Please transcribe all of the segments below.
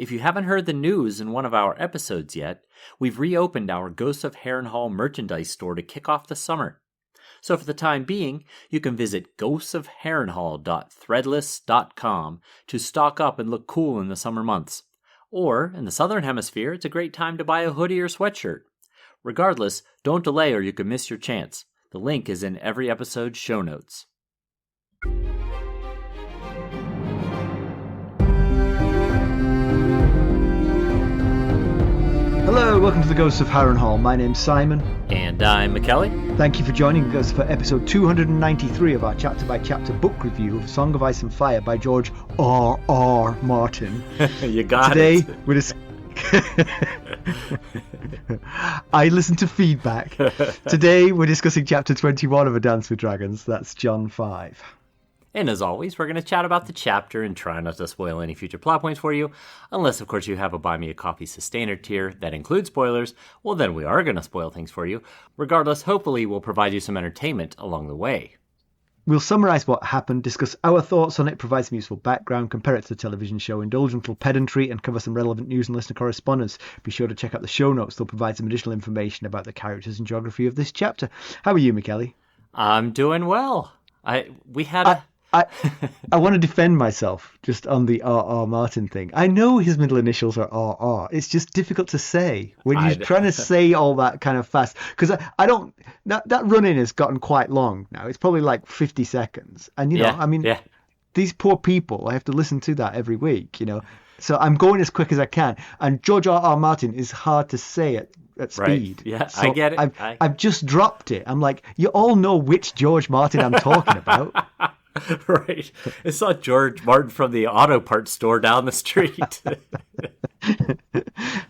If you haven't heard the news in one of our episodes yet, we've reopened our Ghosts of Harrenhal merchandise store to kick off the summer. So for the time being, you can visit ghostsofharrenhal.threadless.com to stock up and look cool in the summer months. Or, in the southern hemisphere, it's a great time to buy a hoodie or sweatshirt. Regardless, don't delay or you could miss your chance. The link is in every episode's show notes. Hello, welcome to the Ghosts of Harrenhal. My name's Simon. And I'm Mackelly. Thank you for joining us for episode 293 of our chapter-by-chapter book review of Song of Ice and Fire by George R.R. Martin. You got Today, it. We're I listen to feedback. Today, we're discussing chapter 21 of A Dance with Dragons. That's John 5. And as always, we're going to chat about the chapter and try not to spoil any future plot points for you. Unless, of course, you have a Buy Me a Coffee Sustainer tier that includes spoilers. Well, then we are going to spoil things for you. Regardless, hopefully we'll provide you some entertainment along the way. We'll summarise what happened, discuss our thoughts on it, provide some useful background, compare it to the television show, indulge in little pedantry, and cover some relevant news and listener correspondence. Be sure to check out the show notes. They'll provide some additional information about the characters and geography of this chapter. How are you, Mackelly? I'm doing well. I want to defend myself just on the R.R. Martin thing. I know his middle initials are R.R. It's just difficult to say when you're trying to say all that kind of fast. Because I don't... That run-in has gotten quite long now. It's probably like 50 seconds. And, these poor people, I have to listen to that every week, So I'm going as quick as I can. And George R.R. Martin is hard to say at speed. Right. Yeah, so I get it. I've just dropped it. I'm like, you all know which George Martin I'm talking about. Right. It's not George Martin from the auto parts store down the street.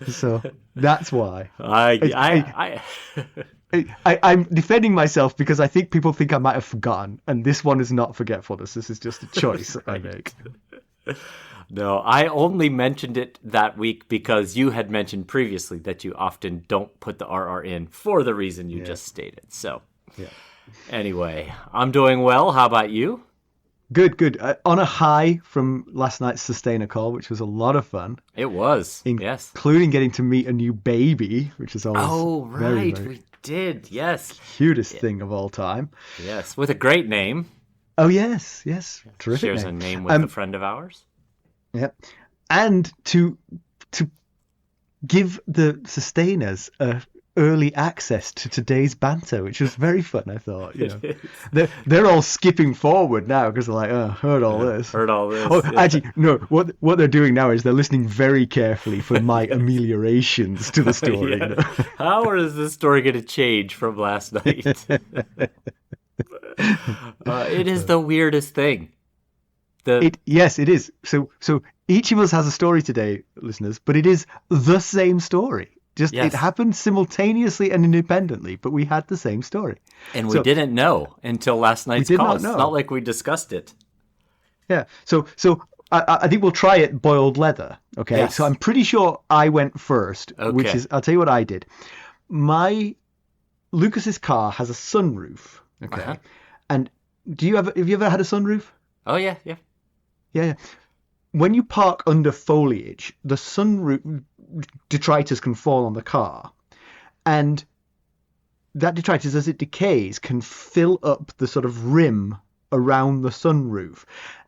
So that's why. I'm defending myself because I think people think I might have forgotten, and this one is not forgetfulness. This is just a choice I make. No, I only mentioned it that week because you had mentioned previously that you often don't put the RR in for the reason you just stated. So, Anyway, I'm doing well. How about you? Good. On a high from last night's Sustainer call, which was a lot of fun. It was, yes. Including getting to meet a new baby, which is always right, very, we did, yes. Cutest thing of all time. Yes, with a great name. Oh, yes. Terrific Shares name. a name with a friend of ours. Yep. And to give the Sustainers early access to today's banter, which was very fun, I thought. They're all skipping forward now because they're like, heard all this. Actually, no, what they're doing now is they're listening very carefully for my ameliorations to the story. How is this story going to change from last night? It is the weirdest thing. Yes, it is. So each of us has a story today, listeners, but it is the same story. It happened simultaneously and independently, but we had the same story. And we didn't know until last night's call. It's not like we discussed it. Yeah. So I think we'll try it boiled leather. Okay. Yes. So I'm pretty sure I went first, which is, I'll tell you what I did. Lucas's car has a sunroof. Okay. Uh-huh. And have you ever had a sunroof? Oh, yeah. Yeah. When you park under foliage, the sunroof detritus can fall on the car, and that detritus, as it decays, can fill up the sort of rim around the sunroof.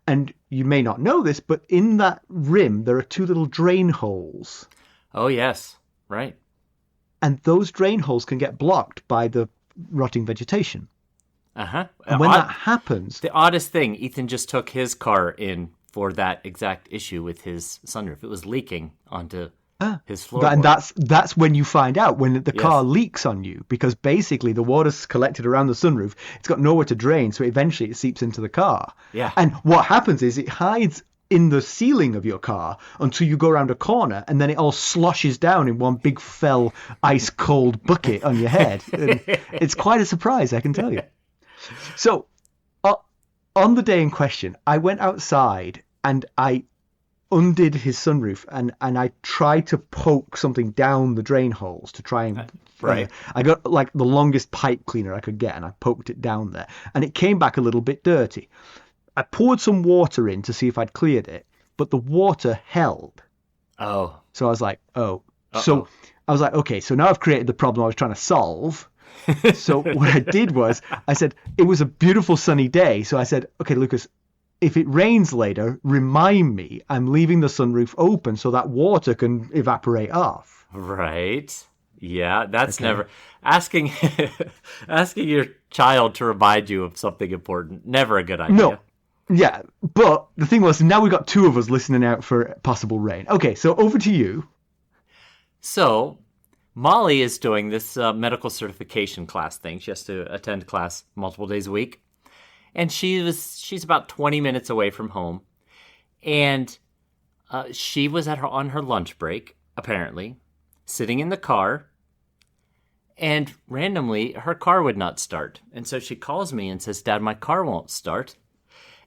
And you may not know this, but in that rim there are two little drain holes. Oh, yes. Right. And those drain holes can get blocked by the rotting vegetation. Uh-huh. And when that happens... The oddest thing, Ethan just took his car in for that exact issue with his sunroof. It was leaking onto his floorboard. And that's when you find out, when the car leaks on you, because basically the water's collected around the sunroof. It's got nowhere to drain, so eventually it seeps into the car. Yeah. And what happens is it hides in the ceiling of your car until you go around a corner, and then it all sloshes down in one big fell ice cold bucket on your head. And it's quite a surprise, I can tell you. So on the day in question, I went outside and I undid his sunroof and I tried to poke something down the drain holes to try and I got like the longest pipe cleaner I could get, and I poked it down there, and it came back a little bit dirty. I poured some water in to see if I'd cleared it, but the water held. Oh. So I was like, oh. Uh-oh. So I was like, okay, so now I've created the problem I was trying to solve. So what I did was I said, it was a beautiful sunny day. So I said, okay, Lucas, if it rains later, remind me I'm leaving the sunroof open so that water can evaporate off. Right. Yeah, that's never asking asking your child to remind you of something important. Never a good idea. No. Yeah, but the thing was, now we got two of us listening out for possible rain. Okay, so over to you. So, Molly is doing this medical certification class thing. She has to attend class multiple days a week. And she's about 20 minutes away from home. And she was on her lunch break, apparently, sitting in the car. And randomly, her car would not start. And so she calls me and says, Dad, my car won't start.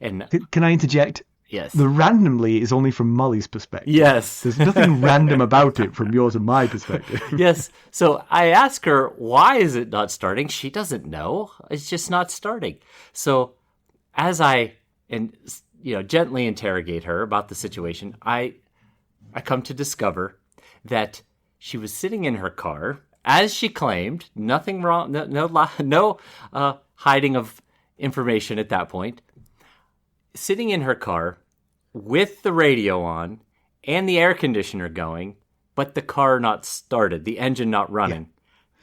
And can I interject? Yes. The randomly is only from Molly's perspective. Yes. There's nothing random about it from yours and my perspective. Yes. So I ask her, why is it not starting? She doesn't know. It's just not starting. So as I gently interrogate her about the situation, I come to discover that she was sitting in her car, as she claimed, nothing wrong, no hiding of information at that point, sitting in her car with the radio on and the air conditioner going, but the car not started, the engine not running.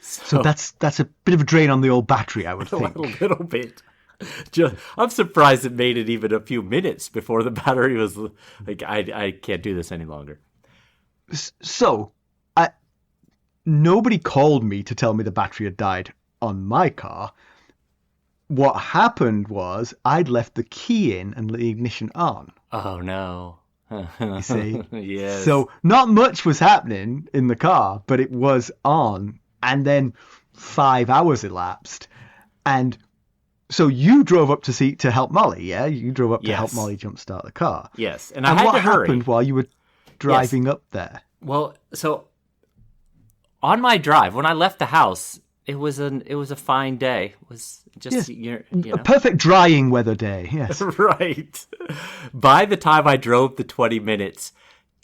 Yeah. So that's a bit of a drain on the old battery, I would think. A little bit. I'm surprised it made it even a few minutes before the battery was like, I can't do this any longer. So, nobody called me to tell me the battery had died on my car. What happened was I'd left the key in and the ignition on. Oh, no. You see? Yes. So not much was happening in the car, but it was on. And then 5 hours elapsed. And so you drove up to help Molly, yeah? You drove up to help Molly jumpstart the car. Yes. And I had to hurry. And what happened while you were driving up there? Well, so on my drive, when I left the house, it was a fine day. It was just a perfect drying weather day. Yes, right. By the time I drove the 20 minutes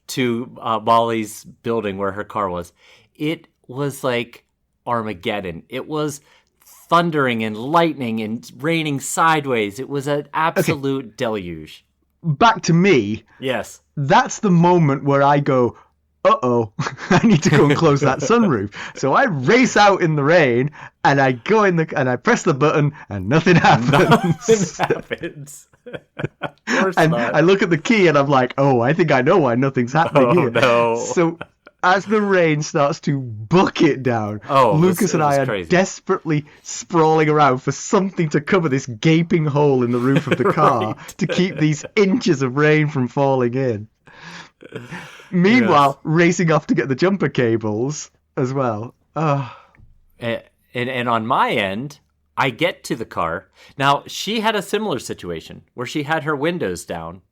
to Molly's building where her car was, it was like Armageddon. It was thundering and lightning and raining sideways. It was an absolute deluge. Back to me. Yes, that's the moment where I go, uh-oh, I need to go and close that sunroof. So I race out in the rain and I go and I press the button and nothing happens. Nothing happens. And I look at the key and I'm like, oh, I think I know why nothing's happening here. No. So as the rain starts to bucket down, Lucas and I are crazy. Desperately sprawling around for something to cover this gaping hole in the roof of the car to keep these inches of rain from falling in. Meanwhile, racing off to get the jumper cables as well. And on my end, I get to the car. Now, she had a similar situation where she had her windows down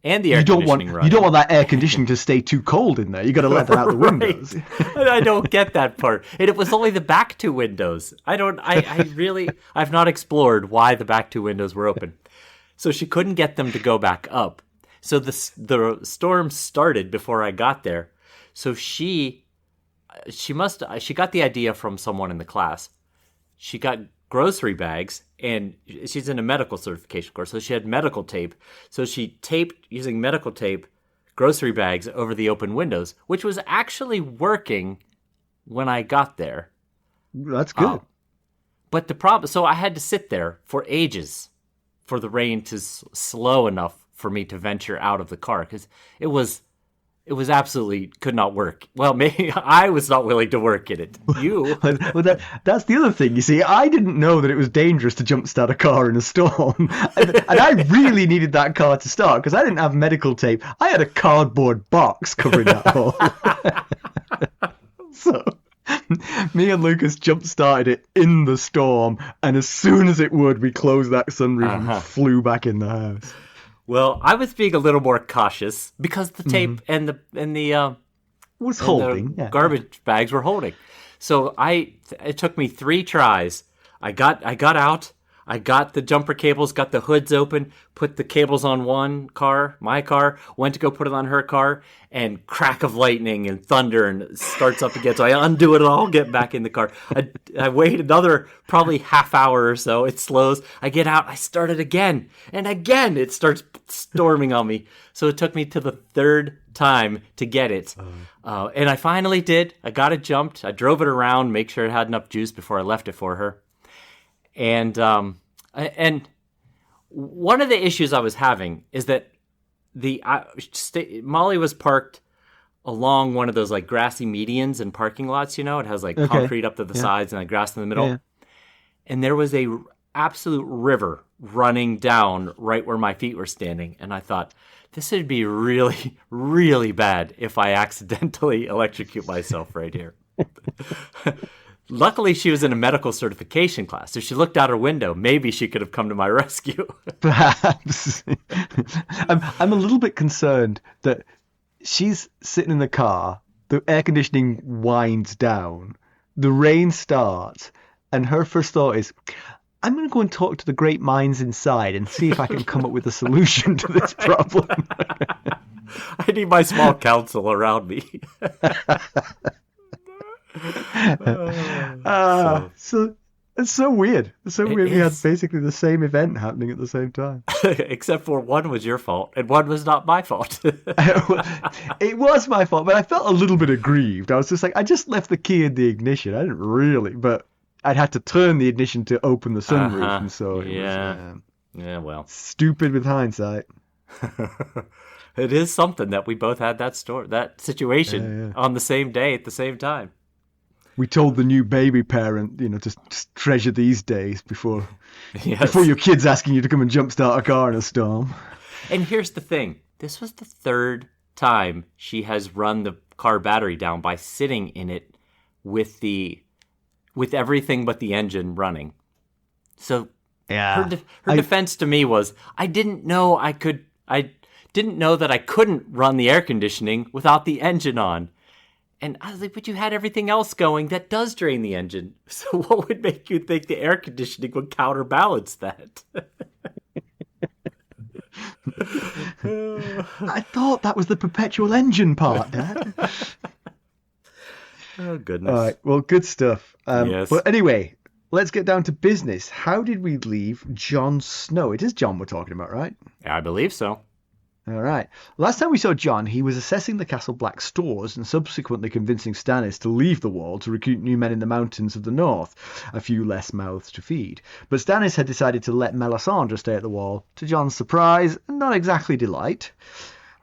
and the air conditioning running. You don't want that air conditioning to stay too cold in there. You got to let that out the windows. I don't get that part. And it was only the back two windows. I've not explored why the back two windows were open. So she couldn't get them to go back up. So the storm started before I got there. So she got the idea from someone in the class. She got grocery bags, and she's in a medical certification course, so she had medical tape. So she taped, using medical tape, grocery bags over the open windows, which was actually working when I got there. That's good. But the problem, so I had to sit there for ages for the rain to slow enough for me to venture out of the car, because it was absolutely could not work. Well, maybe I was not willing to work in it. You. Well, that's the other thing. You see, I didn't know that it was dangerous to jumpstart a car in a storm. and I really needed that car to start because I didn't have medical tape. I had a cardboard box covering that hole. So me and Lucas jump-started it in the storm, and as soon as it would, we closed that sunroof and flew back in the house. Well, I was being a little more cautious because the tape and the was holding. Garbage bags were holding. So it took me 3 tries. I got out. I got the jumper cables, got the hoods open, put the cables on one car, my car, went to go put it on her car, and crack of lightning and thunder, and it starts up again. So I undo it all, get back in the car. I wait another probably half hour or so. It slows. I get out. I start it again. And again, it starts storming on me. So it took me to the third time to get it. And I finally did. I got it jumped. I drove it around, make sure it had enough juice before I left it for her. And one of the issues I was having is that Molly was parked along one of those like grassy medians and parking lots. It has like concrete up to the sides and like grass in the middle. Yeah. And there was a absolute river running down right where my feet were standing. And I thought, this would be really, really bad if I accidentally electrocute myself right here. Luckily, she was in a medical certification class. If she looked out her window, maybe she could have come to my rescue. Perhaps. I'm a little bit concerned that she's sitting in the car, the air conditioning winds down, the rain starts, and her first thought is, I'm going to go and talk to the great minds inside and see if I can come up with a solution to this problem. I need my small council around me. So it's so weird. It's so weird. We had basically the same event happening at the same time. Except for one was your fault and one was not my fault. It was my fault, but I felt a little bit aggrieved. I was just like, I just left the key in the ignition. I didn't really, but I'd had to turn the ignition to open the sunroof, and so it was well, stupid with hindsight. It is something that we both had that situation on the same day at the same time. We told the new baby parent, just treasure these days before your kid's asking you to come and jumpstart a car in a storm. And here's the thing. This was the third time she has run the car battery down by sitting in it with everything but the engine running. So her defense to me was, I didn't know that I couldn't run the air conditioning without the engine on. And I was like, but you had everything else going that does drain the engine. So what would make you think the air conditioning would counterbalance that? I thought that was the perpetual engine part, Dad. Oh, goodness. All right, well, good stuff. Yes. But anyway, let's get down to business. How did we leave Jon Snow? It is Jon we're talking about, right? I believe so. All right. Last time we saw Jon, he was assessing the Castle Black stores and subsequently convincing Stannis to leave the wall to recruit new men in the mountains of the north, a few less mouths to feed. But Stannis had decided to let Melisandre stay at the wall, to Jon's surprise and not exactly delight.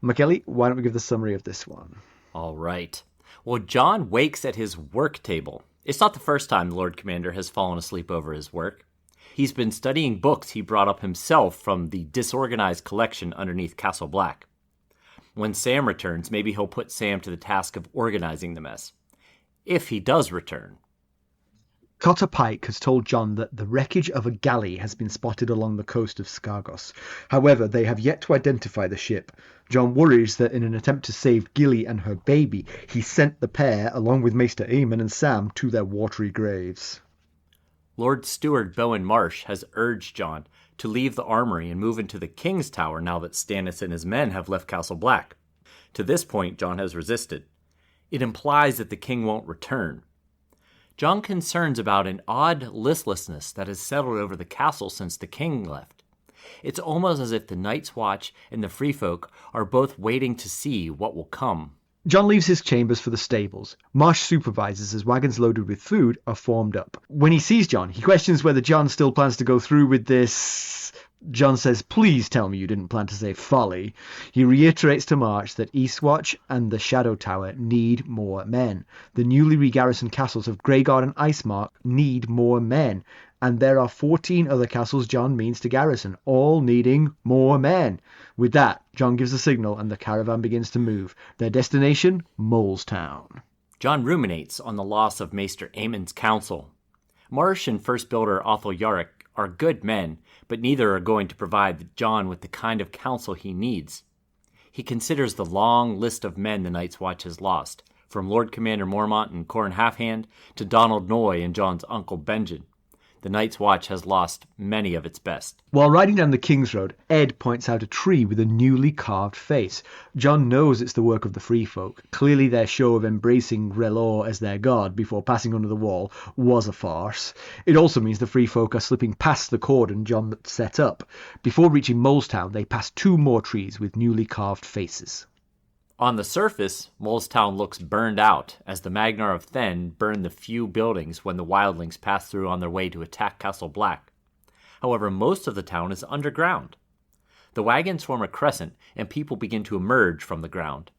Mackelly, why don't we give the summary of this one? All right. Well, Jon wakes at his work table. It's not the first time the Lord Commander has fallen asleep over his work. He's been studying books he brought up himself from the disorganized collection underneath Castle Black. When Sam returns, maybe he'll put Sam to the task of organizing the mess. If he does return. Cotter Pike has told Jon that the wreckage of a galley has been spotted along the coast of Scargos. However, they have yet to identify the ship. Jon worries that in an attempt to save Gilly and her baby, he sent the pair, along with Maester Aemon and Sam, to their watery graves. Lord Steward Bowen Marsh has urged Jon to leave the armory and move into the King's Tower now that Stannis and his men have left Castle Black. To this point, Jon has resisted. It implies that the king won't return. Jon concerns about an odd listlessness that has settled over the castle since the king left. It's almost as if the Night's Watch and the Free Folk are both waiting to see what will come. Jon leaves his chambers for the stables. Marsh supervises as wagons loaded with food are formed up. When he sees Jon, he questions whether Jon still plans to go through with this. Jon says, please tell me you didn't plan to say folly. He reiterates to Marsh that Eastwatch and the Shadow Tower need more men. The newly regarrisoned castles of Greyguard and Icemark need more men. And there are 14 other castles Jon means to garrison, all needing more men. With that, Jon gives the signal and the caravan begins to move. Their destination, Molestown. Jon ruminates on the loss of Maester Aemon's council. Marsh and First Builder Othel Yarick are good men, but neither are going to provide Jon with the kind of counsel he needs. He considers the long list of men the Night's Watch has lost, from Lord Commander Mormont and Corran Halfhand to Donald Noy and Jon's uncle Benjen. The Night's Watch has lost many of its best. While riding down the King's Road, Ed points out a tree with a newly carved face. Jon knows it's the work of the Free Folk. Clearly their show of embracing R'hllor as their god before passing under the wall was a farce. It also means the Free Folk are slipping past the cordon Jon set up. Before reaching Molestown, they pass 2 more trees with newly carved faces. On the surface, Molestown looks burned out, as the Magnar of Then burned the few buildings when the wildlings passed through on their way to attack Castle Black. However, most of the town is underground. The wagons form a crescent, and people begin to emerge from the ground.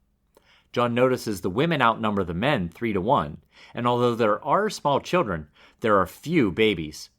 Jon notices the women outnumber the men 3-1, and although there are small children, there are few babies.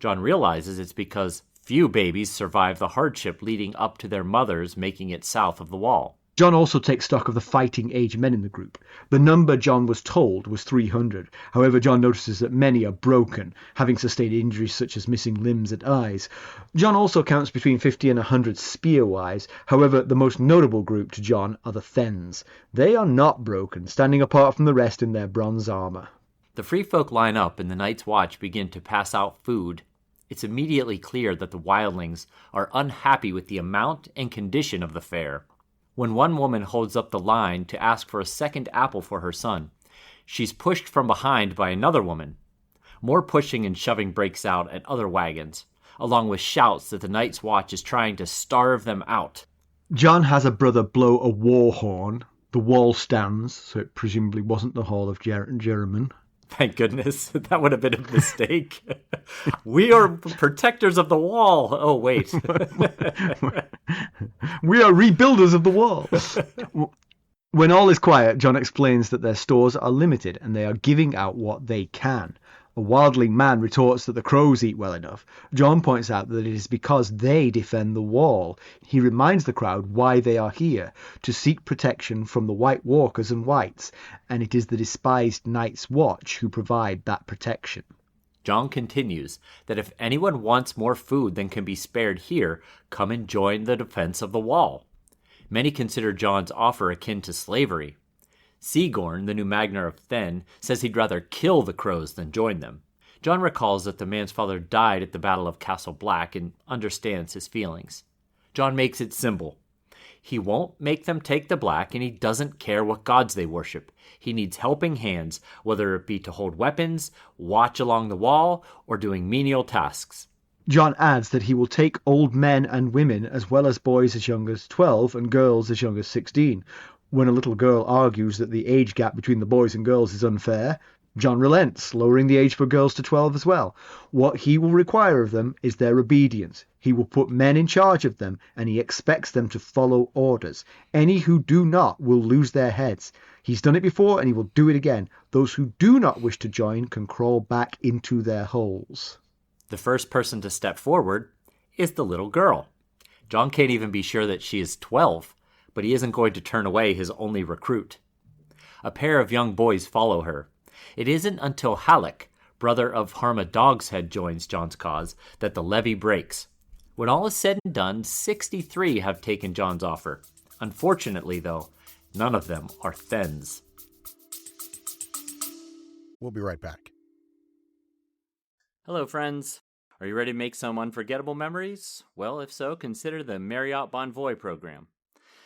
Jon realizes it's because few babies survive the hardship leading up to their mothers making it south of the wall. Jon also takes stock of the fighting age men in the group. The number Jon was told was 300. However, Jon notices that many are broken, having sustained injuries such as missing limbs and eyes. Jon also counts between 50 and 100 spear-wise. However, the most notable group to Jon are the Thens. They are not broken, standing apart from the rest in their bronze armour. The Free Folk line up and the Night's Watch begin to pass out food. It's immediately clear that the wildlings are unhappy with the amount and condition of the fare. When one woman holds up the line to ask for a second apple for her son, she's pushed from behind by another woman. More pushing and shoving breaks out at other wagons, along with shouts that the Night's Watch is trying to starve them out. Jon has a brother blow a war horn. The wall stands, so it presumably wasn't the Hall of Jerriman. Thank goodness. That would have been a mistake. We are protectors of the wall. Oh, wait. We are rebuilders of the wall. When all is quiet, Jon explains that their stores are limited and they are giving out what they can. A wildling man retorts that the crows eat well enough. Jon points out that it is because they defend the wall. He reminds the crowd why they are here, to seek protection from the White Walkers and Whites, and it is the despised Night's Watch who provide that protection. Jon continues that if anyone wants more food than can be spared here, come and join the defense of the wall. Many consider Jon's offer akin to slavery. Sigorn, the new Magnar of Then, says he'd rather kill the crows than join them. Jon recalls that the man's father died at the Battle of Castle Black and understands his feelings. Jon makes it simple. He won't make them take the black, and he doesn't care what gods they worship. He needs helping hands, whether it be to hold weapons, watch along the wall, or doing menial tasks. Jon adds that he will take old men and women, as well as boys as young as 12 and girls as young as 16. When a little girl argues that the age gap between the boys and girls is unfair, Jon relents, lowering the age for girls to 12 as well. What he will require of them is their obedience. He will put men in charge of them, and he expects them to follow orders. Any who do not will lose their heads. He's done it before, and he will do it again. Those who do not wish to join can crawl back into their holes. The first person to step forward is the little girl. Jon can't even be sure that she is 12, but he isn't going to turn away his only recruit. A pair of young boys follow her. It isn't until Halleck, brother of Harma Dogshead, joins Jon's cause that the levy breaks. When all is said and done, 63 have taken Jon's offer. Unfortunately, though, none of them are Thens. We'll be right back. Hello, friends. Are you ready to make some unforgettable memories? Well, if so, consider the Marriott Bonvoy program.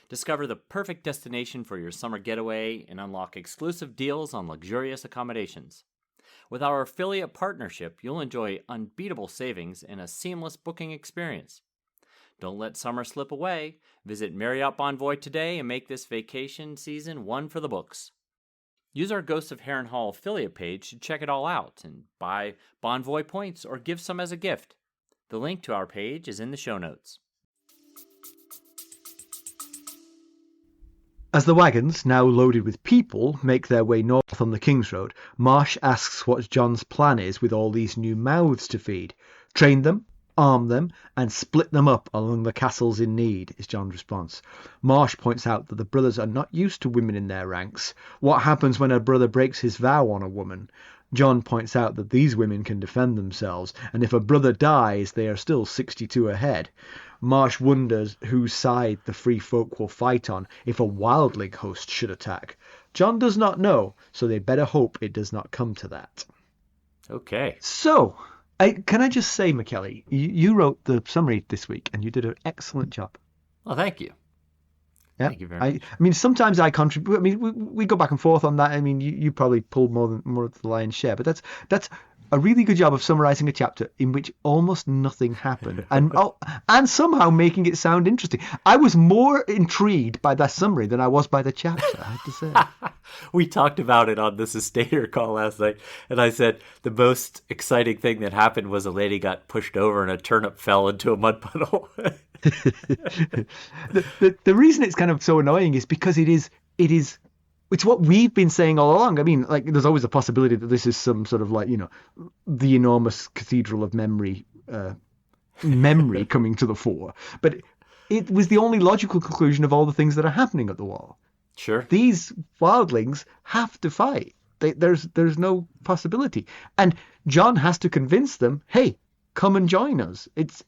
Discover the perfect destination for your summer getaway and unlock exclusive deals on luxurious accommodations. With our affiliate partnership, you'll enjoy unbeatable savings and a seamless booking experience. Don't let summer slip away. Visit Marriott Bonvoy today and make this vacation season one for the books. Use our Ghosts of Harrenhal affiliate page to check it all out and buy Bonvoy points or give some as a gift. The link to our page is in the show notes. As the wagons, now loaded with people, make their way north on the King's Road, Marsh asks what Jon's plan is with all these new mouths to feed. Train them, arm them, and split them up along the castles in need, is Jon's response. Marsh points out that the brothers are not used to women in their ranks. What happens when a brother breaks his vow on a woman? Jon points out that these women can defend themselves, and if a brother dies, they are still 62 ahead. Marsh wonders whose side the Free Folk will fight on if a wildling host should attack. Jon does not know, so they better hope it does not come to that. Okay. So, Can I just say, Mackelly, you wrote the summary this week and you did an excellent job. Well, thank you. Yeah. Thank you very much. I mean, sometimes I contribute. I mean, we go back and forth on that. I mean, you probably pulled more of the lion's share, but that's a really good job of summarizing a chapter in which almost nothing happened, and somehow making it sound interesting. I was more intrigued by that summary than I was by the chapter, I have to say. We talked about it on the Sustainer call last night, and I said the most exciting thing that happened was a lady got pushed over and a turnip fell into a mud puddle. The reason it's kind of so annoying is because it's what we've been saying all along. I mean, like, there's always a possibility that this is some sort of like, the enormous cathedral of memory coming to the fore. But it was the only logical conclusion of all the things that are happening at the wall. Sure. These wildlings have to fight. There's no possibility. And Jon has to convince them, hey, come and join us. It's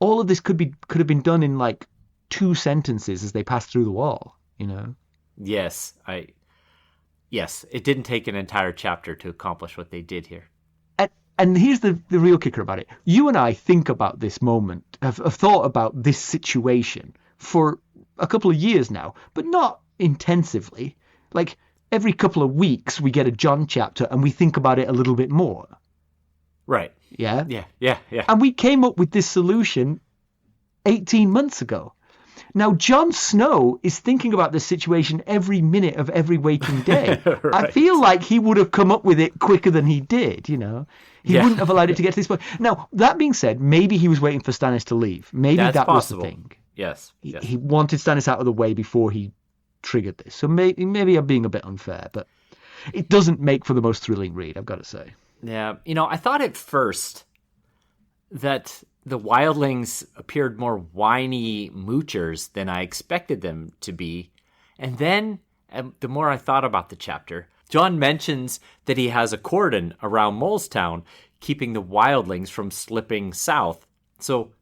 all of this could have been done in like 2 sentences as they pass through the wall, Yes, it didn't take an entire chapter to accomplish what they did here. And here's the real kicker about it. You and I think about this moment, have thought about this situation for a couple of years now, but not intensively. Like every couple of weeks we get a Jon chapter and we think about it a little bit more. Right. Yeah? Yeah. And we came up with this solution 18 months ago. Now, Jon Snow is thinking about this situation every minute of every waking day. Right. I feel like he would have come up with it quicker than he did, He wouldn't have allowed it to get to this point. Now, that being said, maybe he was waiting for Stannis to leave. Maybe that possible. Was the thing. Yes. He wanted Stannis out of the way before he triggered this. So maybe I'm being a bit unfair, but it doesn't make for the most thrilling read, I've got to say. Yeah. I thought at first that the wildlings appeared more whiny moochers than I expected them to be. And then, the more I thought about the chapter, Jon mentions that he has a cordon around Molestown, keeping the wildlings from slipping south. So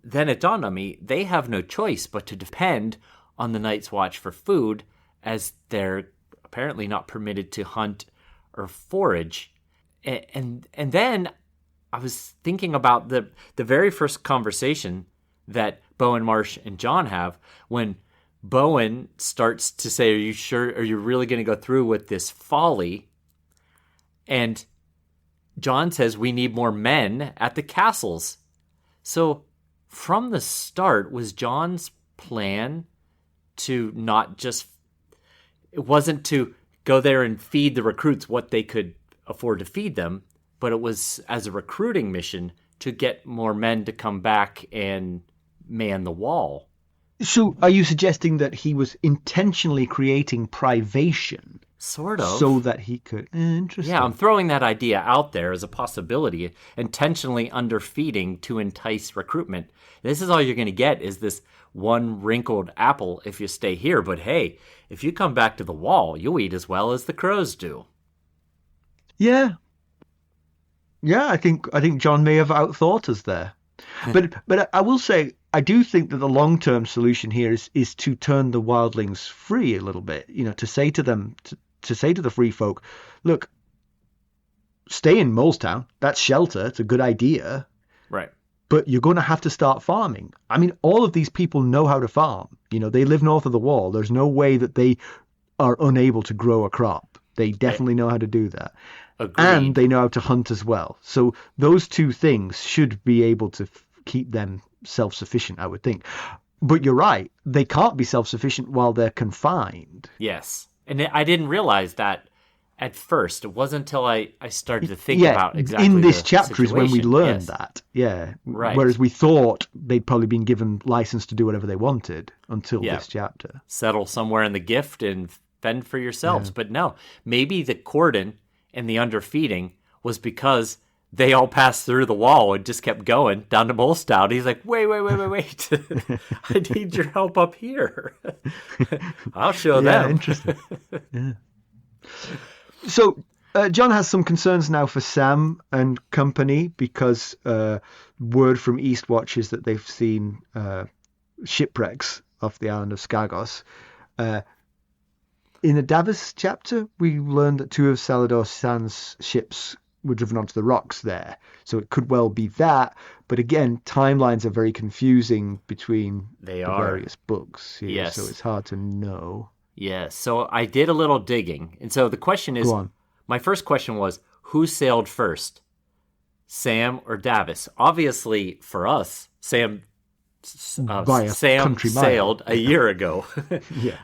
then it dawned on me, they have no choice but to depend on the Night's Watch for food, as they're apparently not permitted to hunt or forage. And then I was thinking about the very first conversation that Bowen Marsh and Jon have when Bowen starts to say, are you sure? Are you really going to go through with this folly? And Jon says, we need more men at the castles. So from the start, was Jon's plan to not just, it wasn't to go there and feed the recruits what they could afford to feed them, but it was as a recruiting mission to get more men to come back and man the wall. So are you suggesting that he was intentionally creating privation? Sort of. So that he could... Interesting. Yeah, I'm throwing that idea out there as a possibility, intentionally underfeeding to entice recruitment. This is all you're going to get is this one wrinkled apple if you stay here. But hey, if you come back to the wall, you'll eat as well as the crows do. Yeah. Yeah, I think Jon may have outthought us there. But I will say, I do think that the long-term solution here is to turn the wildlings free a little bit, to say to them, to say to the free folk, look, stay in Molestown. That's shelter. It's a good idea. Right. But you're going to have to start farming. I mean, all of these people know how to farm. They live north of the wall. There's no way that they are unable to grow a crop. They definitely know how to do that. Agreed. And they know how to hunt as well. So those 2 things should be able to keep them self-sufficient, I would think. But you're right. They can't be self-sufficient while they're confined. Yes. And I didn't realize that at first. It wasn't until I started to think about exactly in this the chapter situation. is when we learned that. Yeah. Right. Whereas we thought they'd probably been given license to do whatever they wanted until this chapter. Settle somewhere in the gift and fend for yourselves. Yeah. But no, maybe the cordon and the underfeeding was because they all passed through the wall and just kept going down to Molestown. He's like, wait. I need your help up here. I'll show them. Interesting. Yeah. So Jon has some concerns now for Sam and company because word from Eastwatch is that they've seen shipwrecks off the island of Skagos. In the Davos chapter, we learned that 2 of Salador San's ships were driven onto the rocks there. So it could well be that. But again, timelines are very confusing between the various books here, yes. So it's hard to know. Yes. So I did a little digging. And so the question is, my first question was, who sailed first, Sam or Davos? Obviously, for us, Sam sailed a year ago.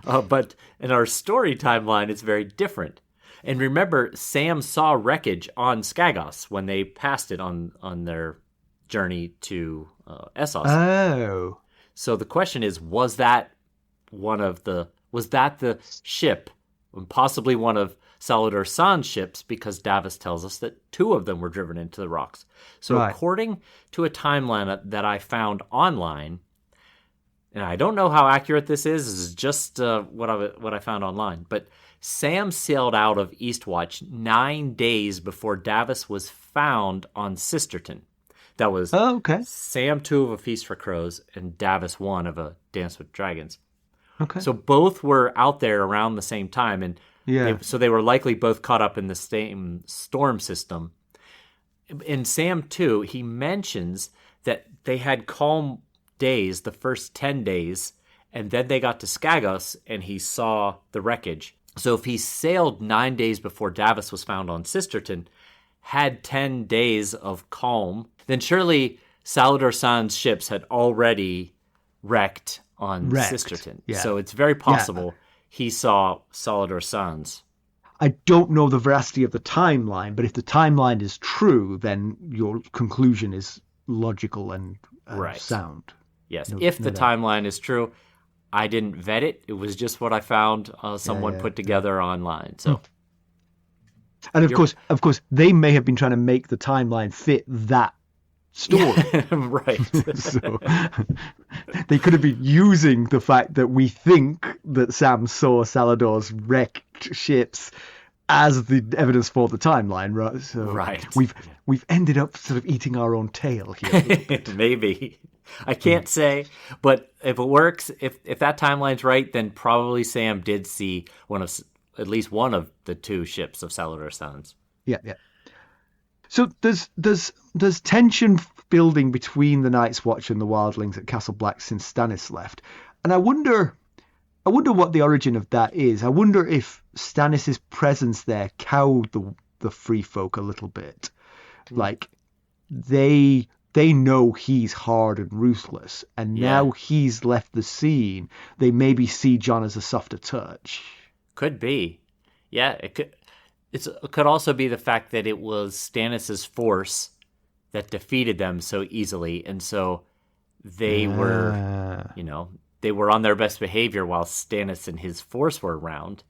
But in our story timeline, it's very different. And remember, Sam saw wreckage on Skagos when they passed it on their journey to Essos. Oh. So the question is, was that the ship, possibly one of Salvador San's ships, because Davos tells us that 2 of them were driven into the rocks. So according to a timeline that I found online, and I don't know how accurate this is just what I found online, but Sam sailed out of Eastwatch 9 days before Davos was found on Sisterton. That was Sam 2 of A Feast for Crows and Davos 1 of A Dance with Dragons. Okay. So both were out there around the same time, and so they were likely both caught up in the same storm system. In Sam 2, he mentions that they had calm days the first 10 days, and then they got to Skagos, and he saw the wreckage. So if he sailed 9 days before Davos was found on Sisterton, had 10 days of calm, then surely Salvador San's ships had already wrecked on Sisterton. Yeah. So it's very possible he saw Salvador San's. I don't know the veracity of the timeline, but if the timeline is true, then your conclusion is logical and sound. Yes, if the timeline is true. I didn't vet it. It was just what I found someone put together online. So, and of course, they may have been trying to make the timeline fit that story. Right. So they could have been using the fact that we think that Sam saw Salador's wrecked ships as the evidence for the timeline, right? So we've ended up sort of eating our own tail here. Maybe. I can't say, but if it works, if that timeline's right, then probably Sam did see at least one of the 2 ships of Salvador San's. Yeah. So there's tension building between the Night's Watch and the Wildlings at Castle Black since Stannis left, and I wonder what the origin of that is. I wonder if Stannis' presence there cowed the free folk a little bit, like they know he's hard and ruthless, and now he's left the scene. They maybe see Jon as a softer touch. Could be. Yeah, it could. It could also be the fact that it was Stannis' force that defeated them so easily, and so they were, they were on their best behavior while Stannis and his force were around.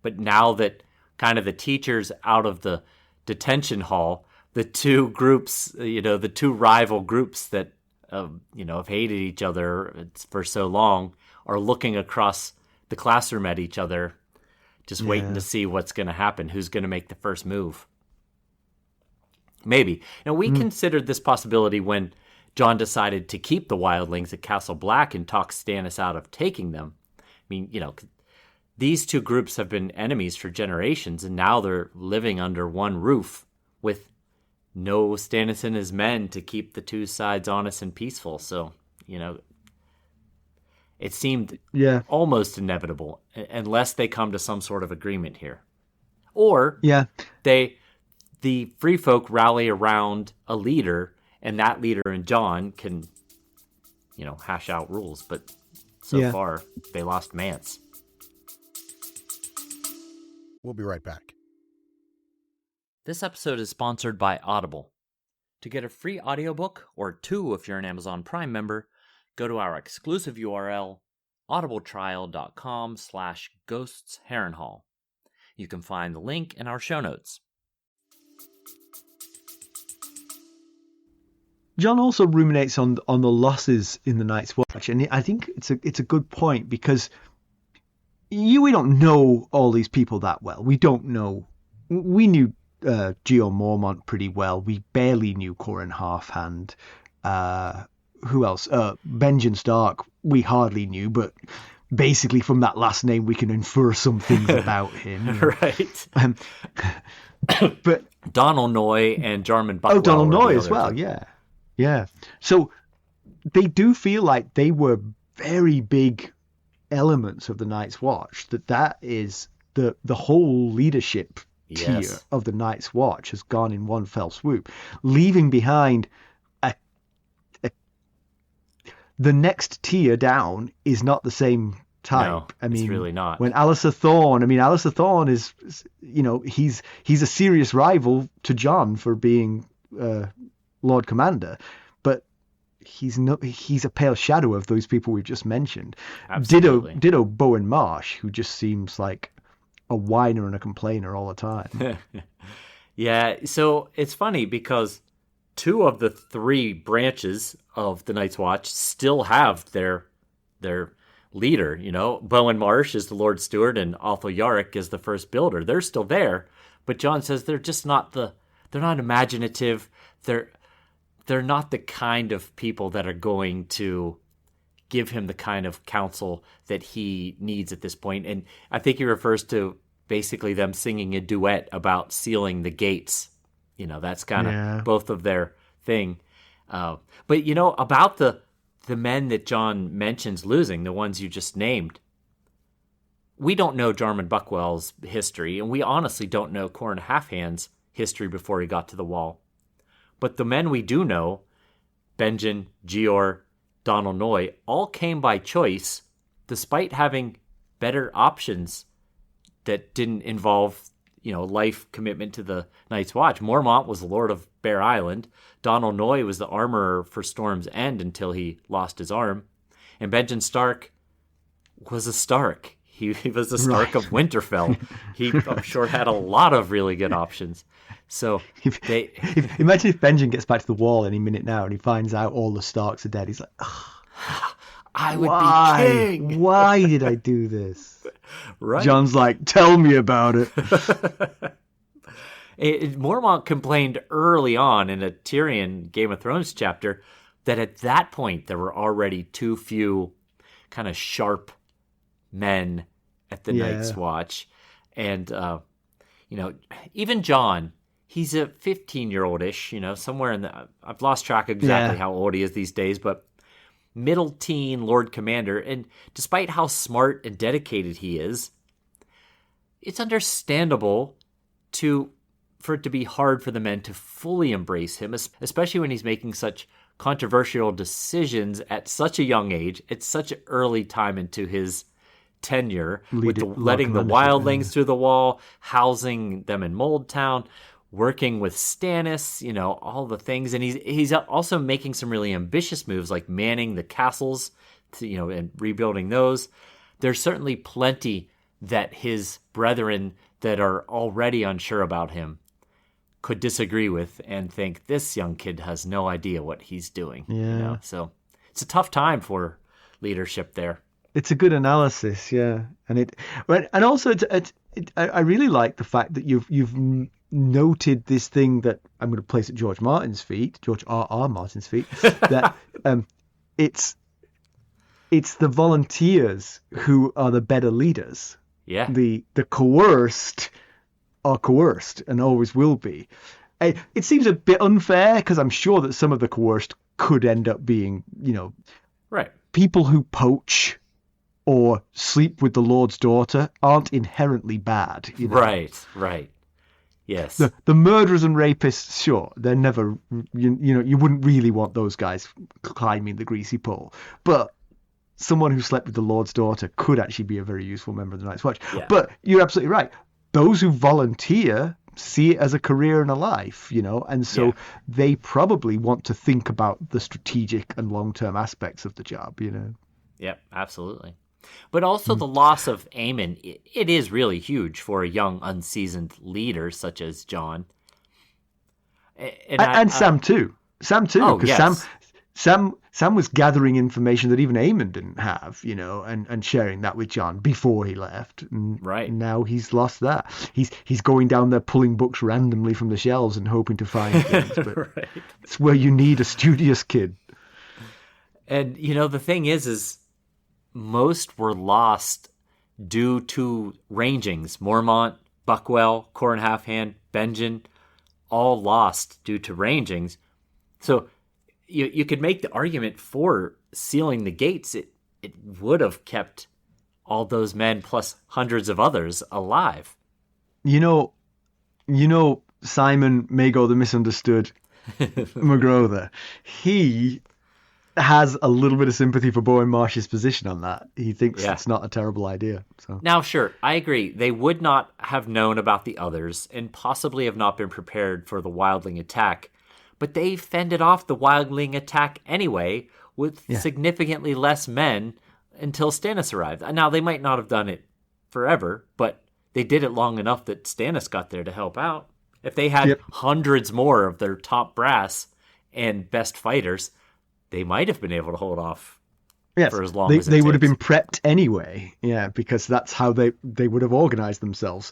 But now that kind of the teacher's out of the detention hall, the 2 groups, the 2 rival groups that, have hated each other for so long are looking across the classroom at each other, just waiting to see what's going to happen, who's going to make the first move. Maybe. Now, we considered this possibility when Jon decided to keep the wildlings at Castle Black and talk Stannis out of taking them. I mean, these 2 groups have been enemies for generations, and now they're living under one roof with no Stannis and his men to keep the 2 sides honest and peaceful. So, it seemed almost inevitable unless they come to some sort of agreement here. Or the free folk rally around a leader, and that leader and Jon can, hash out rules. But so far, they lost Mance. We'll be right back. This episode is sponsored by Audible. To get a free audiobook, or 2 if you're an Amazon Prime member, go to our exclusive URL, audibletrial.com/ghostsharrenhal. You can find the link in our show notes. Jon also ruminates on the losses in the Night's Watch, and I think it's a good point, because we don't know all these people that well. We don't know. We knew Geo Mormont pretty well. We barely knew Corin Halfhand. Who else? Benjen Stark we hardly knew, but basically from that last name we can infer some things about him. You know? Right. But Donald Noy and Jarman Buckwell. Donald were Noy the as other well, two. yeah. So they do feel like they were very big elements of the Night's Watch. That is the whole leadership tier Yes. of the Night's Watch has gone in one fell swoop, leaving behind the next tier down is not the same type. No, I mean, it's really not. When Alistair Thorne is, you know, he's a serious rival to Jon for being Lord Commander, but he's a pale shadow of those people we've just mentioned. Absolutely. Ditto Bowen Marsh, who just seems like a whiner and a complainer all the time. Yeah, so it's funny because 2 of the 3 branches of the Night's Watch still have their leader. You know, Bowen Marsh is the Lord Steward, and Othel Yarrick is the first builder. They're still there, but Jon says they're just not they're not imaginative. They're not the kind of people that are going to give him the kind of counsel that he needs at this point. And I think he refers to basically them singing a duet about sealing the gates. You know, that's kind of both of their thing. But, you know, about the men that Jon mentions losing, the ones you just named, we don't know Jarman Buckwell's history, and we honestly don't know Corran Halfhand's history before he got to the Wall. But the men we do know, Benjen, Gior, Donald Noy, all came by choice, despite having better options that didn't involve, you know, life commitment to the Night's Watch. Mormont was the Lord of Bear Island. Donald Noy was the armorer for Storm's End until he lost his arm. And Benjen Stark was a Stark. He was the Stark of Winterfell. He, I'm sure, had a lot of really good options. So imagine if Benjen gets back to the Wall any minute now and he finds out all the Starks are dead. He's like, I would be king. Why did I do this? Right. Jon's like, tell me about it. Mormont complained early on in a Tyrion Game of Thrones chapter that at that point there were already too few kind of sharp men at the Night's Watch. And, you know, even Jon, he's a 15-year-old-ish, you know, somewhere in the... I've lost track of exactly how old he is these days, but middle teen Lord Commander. And despite how smart and dedicated he is, it's understandable for it to be hard for the men to fully embrace him, especially when he's making such controversial decisions at such a young age, at such an early time into his tenure, letting the wildlings through the Wall, housing them in Moldtown, working with Stannis, you know, all the things. And he's also making some really ambitious moves like manning the castles, you know, and rebuilding those. There's certainly plenty that his brethren that are already unsure about him could disagree with and think this young kid has no idea what he's doing. Yeah. You know? So it's a tough time for leadership there. It's a good analysis, yeah, and also I really like the fact that you've noted this thing that I'm going to place at George R.R. Martin's feet, that it's the volunteers who are the better leaders. Yeah, the coerced are coerced and always will be. It seems a bit unfair because I'm sure that some of the coerced could end up being, you know, right, people who poach or sleep with the Lord's daughter aren't inherently bad. You know? Right. Yes. The murderers and rapists, sure, they're never, you know, you wouldn't really want those guys climbing the greasy pole. But someone who slept with the Lord's daughter could actually be a very useful member of the Night's Watch. Yeah. But you're absolutely right. Those who volunteer see it as a career and a life, you know, and so they probably want to think about the strategic and long-term aspects of the job, you know. Yep, absolutely. But also the loss of Aemon, it is really huge for a young, unseasoned leader such as Jon. And Sam too. Oh, yes. Sam was gathering information that even Aemon didn't have, you know, and sharing that with Jon before he left. And right. Now he's lost that. He's going down there pulling books randomly from the shelves and hoping to find things. But right. It's where you need a studious kid. And, you know, the thing is most were lost due to rangings. Mormont, Buckwell, Corn Halfhand, Benjen, all lost due to rangings. So you could make the argument for sealing the gates. It would have kept all those men plus hundreds of others alive. You know, Simon Mago the Misunderstood McGrother, he has a little bit of sympathy for Bowen Marsh's position on that. He thinks it's not a terrible idea. So now, sure, I agree. They would not have known about the others and possibly have not been prepared for the Wildling attack, but they fended off the Wildling attack anyway with significantly less men until Stannis arrived. Now, they might not have done it forever, but they did it long enough that Stannis got there to help out. If they had hundreds more of their top brass and best fighters, they might have been able to hold off for as long as it they would have takes. been prepped anyway, because that's how they would have organized themselves.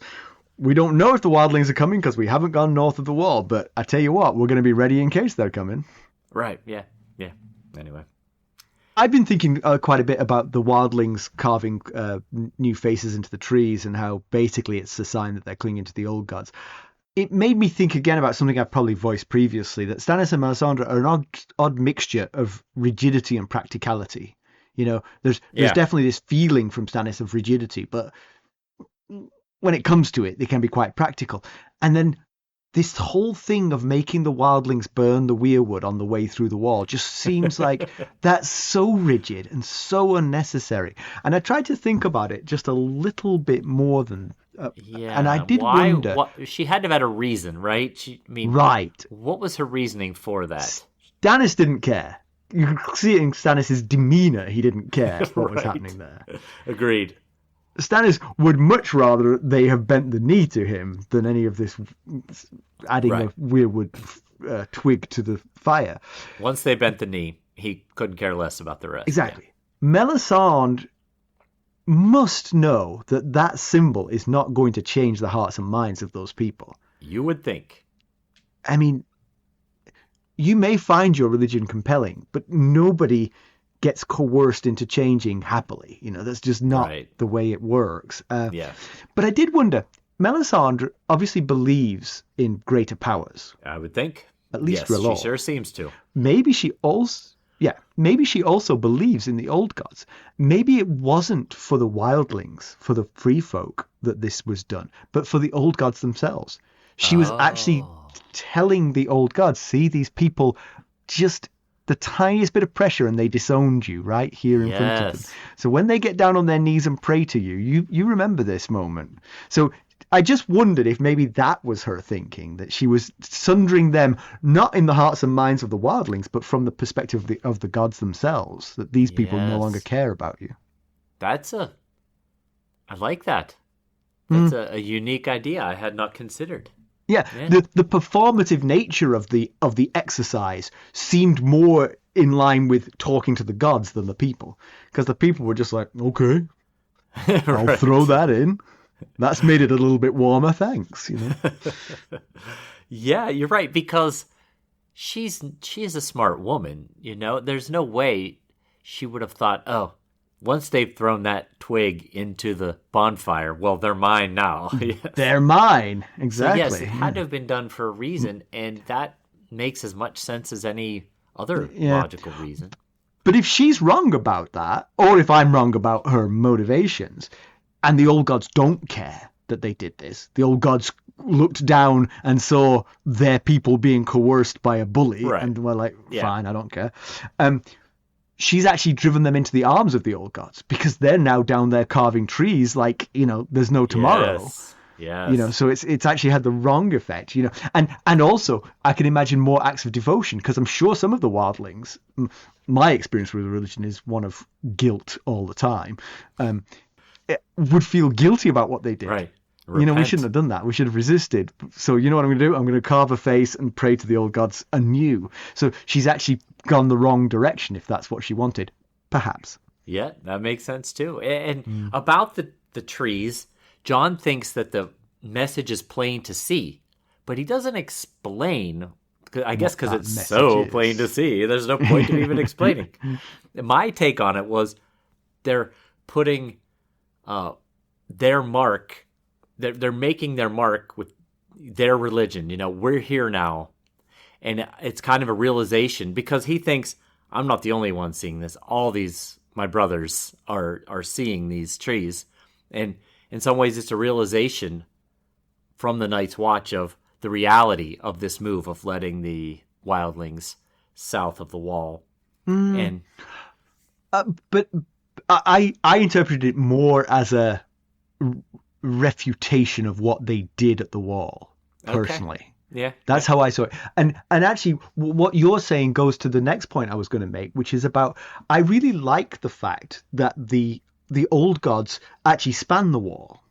We don't know if the Wildlings are coming because we haven't gone north of the wall, but I tell you what, we're going to be ready in case they're coming. Right, yeah. Anyway. I've been thinking quite a bit about the Wildlings carving new faces into the trees and how basically it's a sign that they're clinging to the old gods. It made me think again about something I've probably voiced previously, that Stannis and Melisandre are an odd mixture of rigidity and practicality. There's definitely this feeling from Stannis of rigidity, but when it comes to it, they can be quite practical. And then this whole thing of making the Wildlings burn the weirwood on the way through the wall just seems like that's so rigid and so unnecessary. And I tried to think about it just a little bit more than... and I did wonder... She had to have had a reason, right? Right. What was her reasoning for that? Stannis didn't care. You could see it in Stannis' demeanor. He didn't care what was happening there. Agreed. Stannis would much rather they have bent the knee to him than any of this adding a weirwood twig to the fire. Once they bent the knee, he couldn't care less about the rest. Exactly. Yeah. Melisandre must know that symbol is not going to change the hearts and minds of those people. You would think. I mean, you may find your religion compelling, but nobody gets coerced into changing happily. That's just not the way it works. But I did wonder, Melisandre obviously believes in greater powers. I would think. At least for a lot. She sure seems to. Maybe she also believes in the old gods. Maybe it wasn't for the wildlings, for the free folk that this was done, but for the old gods themselves. She was actually telling the old gods, see, these people just the tiniest bit of pressure and they disowned you right here in front of them. So when they get down on their knees and pray to you, you remember this moment. So I just wondered if maybe that was her thinking, that she was sundering them not in the hearts and minds of the wildlings, but from the perspective of the gods themselves, that these people no longer care about you. I like that. That's a unique idea I had not considered. Yeah. The performative nature of the exercise seemed more in line with talking to the gods than the people, because the people were just like, okay, I'll throw that in. That's made it a little bit warmer, thanks. Yeah, you're right, because she is a smart woman. There's no way she would have thought, once they've thrown that twig into the bonfire, well, they're mine now. They're mine, exactly. So yes, it had to have been done for a reason, and that makes as much sense as any other logical reason. But if she's wrong about that, or if I'm wrong about her motivations, and the old gods don't care that they did this, the old gods looked down and saw their people being coerced by a bully, and were like, fine, I don't care. She's actually driven them into the arms of the old gods, because they're now down there carving trees like, there's no tomorrow. Yes. So it's actually had the wrong effect, and also I can imagine more acts of devotion, because I'm sure some of the wildlings, my experience with religion is one of guilt all the time, would feel guilty about what they did. Right. We shouldn't have done that. We should have resisted. So you know what I'm going to do? I'm going to carve a face and pray to the old gods anew. So she's actually gone the wrong direction, if that's what she wanted. Perhaps. Yeah, that makes sense too. And about the trees, Jon thinks that the message is plain to see, but he doesn't explain, I guess because it's so plain to see. There's no point to even explaining. My take on it was, they're putting their mark. They're making their mark with their religion. We're here now. And it's kind of a realization because he thinks, I'm not the only one seeing this. All these, my brothers are seeing these trees. And in some ways, it's a realization from the Night's Watch of the reality of this move of letting the wildlings south of the wall. And but I interpreted it more as a refutation of what they did at the wall, personally. Okay. Yeah. That's how I saw it. And actually, what you're saying goes to the next point I was going to make, which is about, I really like the fact that the old gods actually span the wall.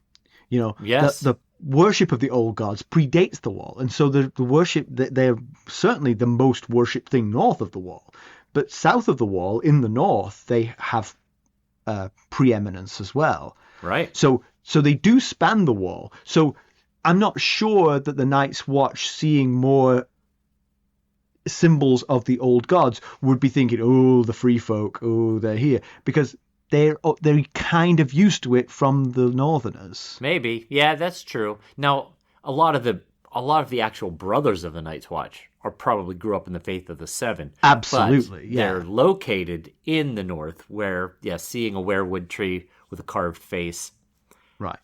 Yes. The worship of the old gods predates the wall. And so the worship, they're certainly the most worshipped thing north of the wall. But south of the wall, in the north, they have preeminence as well. Right. So they do span the wall. So I'm not sure that the Night's Watch, seeing more symbols of the old gods, would be thinking, oh, the free folk, oh, they're here, because they're kind of used to it from the Northerners. Maybe. Yeah, that's true. Now, a lot of the actual brothers of the Night's Watch probably grew up in the faith of the Seven. Absolutely, but they're located in the north where, seeing a werewood tree with a carved face, right,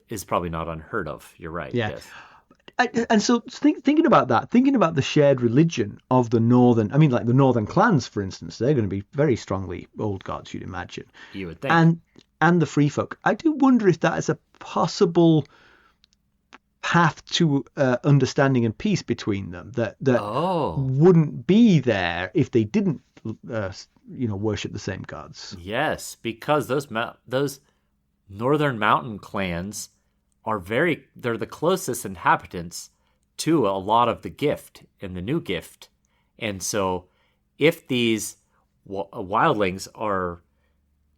is probably not unheard of. You're right. Yeah. Yes. And so thinking about that, thinking about the shared religion of the northern, like the northern clans, for instance, they're going to be very strongly old gods, you'd imagine. You would think. And the free folk. I do wonder if that is a possible path to understanding and peace between them that wouldn't be there if they didn't, worship the same gods. Yes, because those northern mountain clans they're the closest inhabitants to a lot of the gift and the new gift. And so if these wildlings are,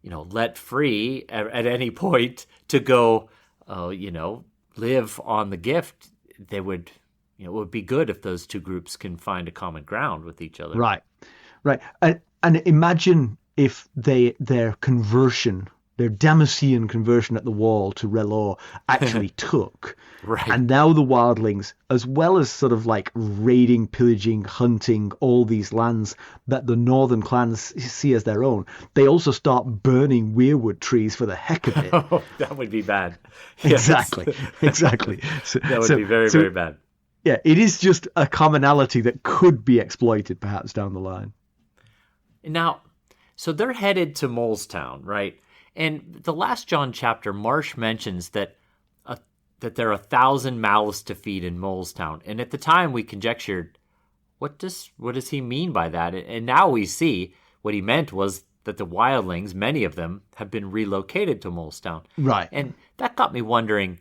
let free at any point to go, live on the gift, they would, it would be good if those two groups can find a common ground with each other. Right. And imagine if their conversion, their Damascean conversion at the wall to Relor actually took. Right. And now the wildlings, as well as sort of like raiding, pillaging, hunting all these lands that the northern clans see as their own, they also start burning weirwood trees for the heck of it. Oh, that would be bad. Exactly. So, that would be very, very bad. Yeah, it is just a commonality that could be exploited perhaps down the line. Now, so they're headed to Molestown, right? And the last Jon chapter, Marsh mentions that there are 1,000 mouths to feed in Molestown. And at the time, we conjectured, what does he mean by that? And now we see what he meant was that the wildlings, many of them, have been relocated to Molestown. Right. And that got me wondering,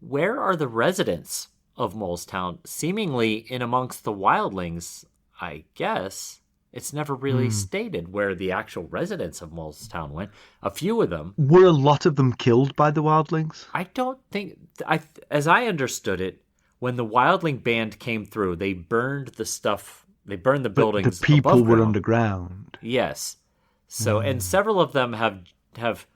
where are the residents of Molestown? Seemingly in amongst the wildlings, I guess. It's never really stated where the actual residents of Molestown went. A few of them. Were a lot of them killed by the wildlings? I don't think... as I understood it, when the wildling band came through, they burned the stuff... They burned the buildings. But the people above were ground. underground. Yes. So, and several of them have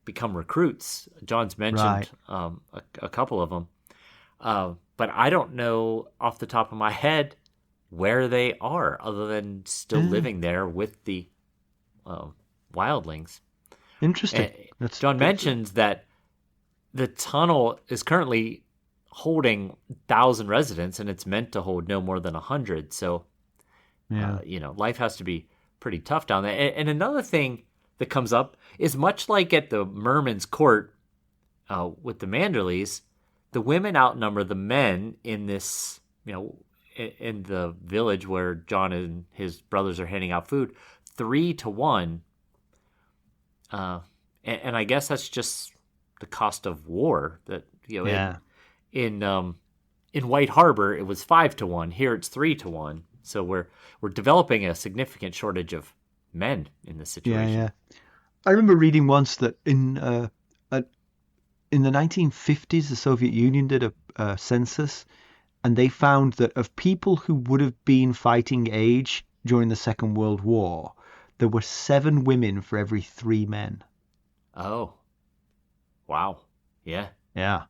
become recruits. John's mentioned a couple of them. But I don't know off the top of my head where they are, other than still living there with the wildlings. Interesting. John mentions that the tunnel is currently holding 1,000 residents, and it's meant to hold no more than 100. So, life has to be pretty tough down there. And another thing that comes up is much like at the Merman's court with the Manderleys, the women outnumber the men in this, in the village where John and his brothers are handing out food, 3-1. And I guess that's just the cost of war. That in White Harbor it was 5-1. Here it's 3-1. So we're developing a significant shortage of men in this situation. Yeah. I remember reading once that in the 1950s the Soviet Union did a census. And they found that of people who would have been fighting age during the Second World War, there were 7 women for every 3 men. Oh. Wow. Yeah. Yeah.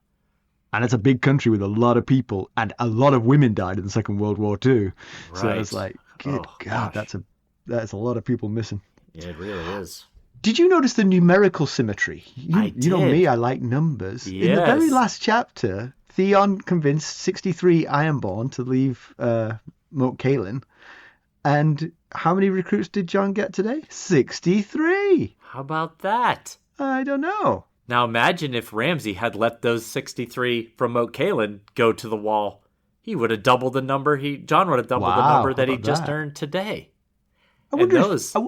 And it's a big country with a lot of people, and a lot of women died in the Second World War too. Right. So it's like, good God, gosh. that's a lot of people missing. Yeah, it really is. Did you notice the numerical symmetry? I You know did. me, I like numbers. Yes. In the very last chapter, Theon convinced 63 Ironborn to leave Moat Cailin. And how many recruits did Jon get today? 63. How about that? I don't know. Now imagine if Ramsay had let those 63 from Moat Cailin go to the wall. He would have doubled the number. Jon would have doubled the Wow, number that how he about just that? earned today. I And wonder, those. I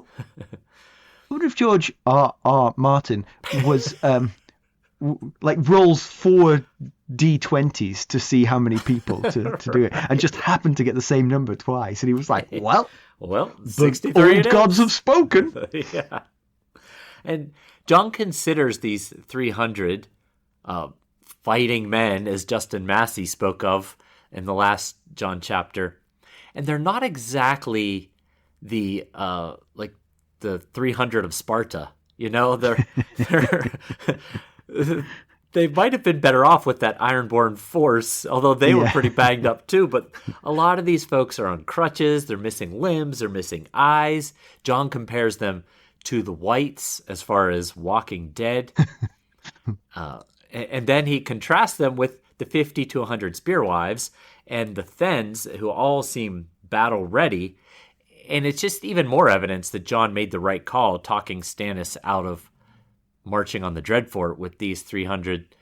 wonder if George R. Martin was rolls 4 D20s to see how many people to do it, and just happened to get the same number twice. And he was like, well, Well, the 63 old it is. gods have spoken. Yeah. And Jon considers these 300 fighting men, as Justin Massey spoke of in the last Jon chapter. And they're not exactly the 300 of Sparta. You know, they're they might have been better off with that Ironborn force, although they were pretty banged up too. But a lot of these folks are on crutches. They're missing limbs. They're missing eyes. Jon compares them to the Whites as far as Walking Dead. And then he contrasts them with the 50 to 100 Spearwives and the Thens, who all seem battle ready. And it's just even more evidence that Jon made the right call, talking Stannis out of marching on the Dreadfort with these 300,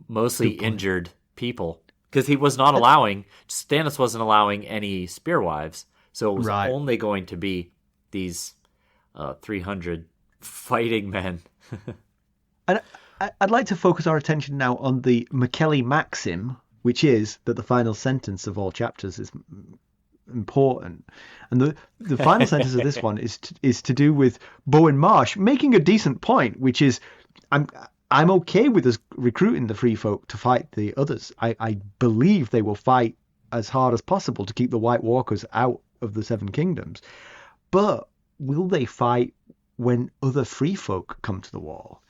mostly injured people. Because he was not Stannis wasn't allowing any Spearwives. So it was only going to be these 300 fighting men. And I'd like to focus our attention now on the Mackelly maxim, which is that the final sentence of all chapters is important. And the final sentence of this one is to do with Bowen Marsh making a decent point, which is I'm okay with us recruiting the free folk to fight the others. I believe they will fight as hard as possible to keep the White Walkers out of the Seven Kingdoms. But will they fight when other free folk come to the wall?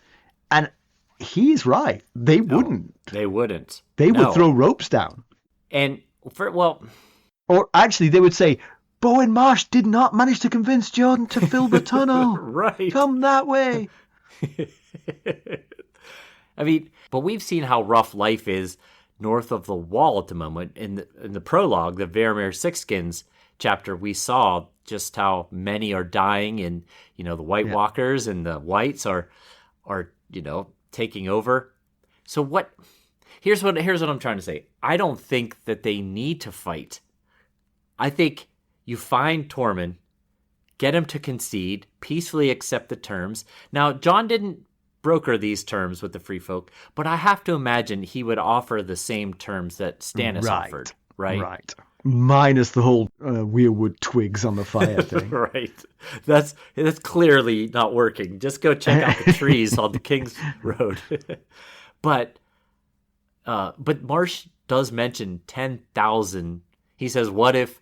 And he's right. They wouldn't. They wouldn't. They would throw ropes down. And Or actually, they would say, Bowen Marsh did not manage to convince Jon to fill the tunnel. Right. Come that way. I mean, but we've seen how rough life is north of the wall at the moment. In the prologue, the Varamir Sixskins chapter, we saw just how many are dying, and the White Walkers and the Whites are taking over. So here's what I'm trying to say. I don't think that they need to fight. I think you find Tormund, get him to concede, peacefully accept the terms. Now, Jon didn't broker these terms with the free folk, but I have to imagine he would offer the same terms that Stannis offered, right? Right. Minus the whole weirwood twigs on the fire thing. Right. That's clearly not working. Just go check out the trees on the King's Road. But Marsh does mention 10,000. He says, what if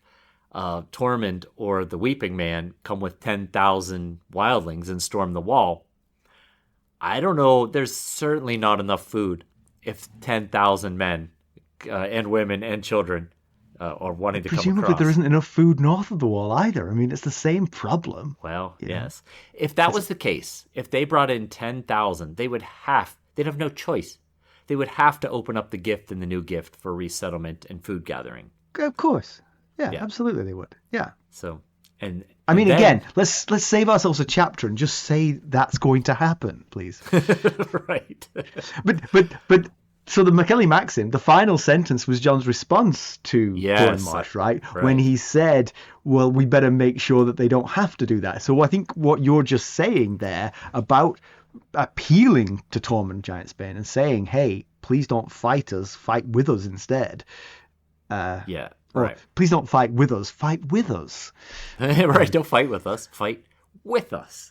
Tormund or the Weeping Man come with 10,000 wildlings and storm the wall? I don't know. There's certainly not enough food if 10,000 men and women and children are wanting to come across. Presumably there isn't enough food north of the wall either. I mean, it's the same problem. Well, yes. If that was the case, if they brought in 10,000, they'd have no choice. They would have to open up the gift and the new gift for resettlement and food gathering. Of course. Yeah, absolutely they would. Yeah. So, again, let's save ourselves a chapter and just say that's going to happen, please. Right. But so the Mackelly maxim, the final sentence was Jon's response to Bowen Marsh, right? When he said, well, we better make sure that they don't have to do that. So I think what you're just saying there about appealing to Tormund Giantsbane and saying, hey, please don't fight us, fight with us instead. Or, please don't fight with us, fight with us. Right, don't fight with us, fight with us.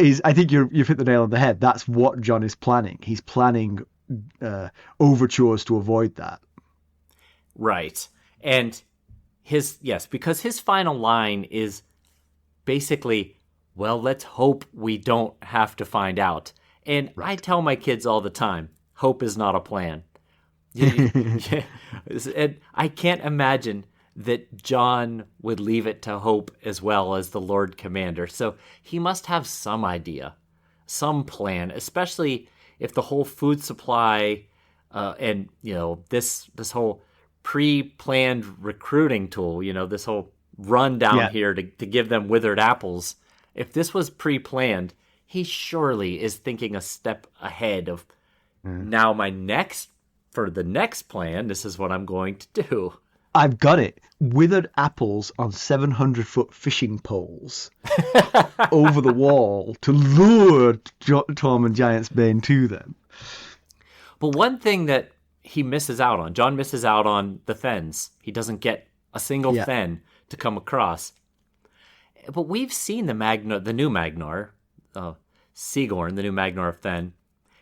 I think you've hit the nail on the head. That's what Jon is planning. He's planning overtures to avoid that. Right. And because his final line is basically, well, let's hope we don't have to find out. And I tell my kids all the time, hope is not a plan. And I can't imagine that Jon would leave it to hope as well as the Lord Commander. So he must have some idea, some plan, especially if the whole food supply and, this whole pre-planned recruiting tool, this whole run down here to give them withered apples. If this was pre-planned, he surely is thinking a step ahead of now for the next plan, this is what I'm going to do. I've got it. Withered apples on 700-foot fishing poles over the wall to lure Tormund Giantsbane to them. But one thing that Jon misses out on the fens. He doesn't get a single fen to come across. But we've seen the new Magnar, Sigorn, the new Magnar of Fen.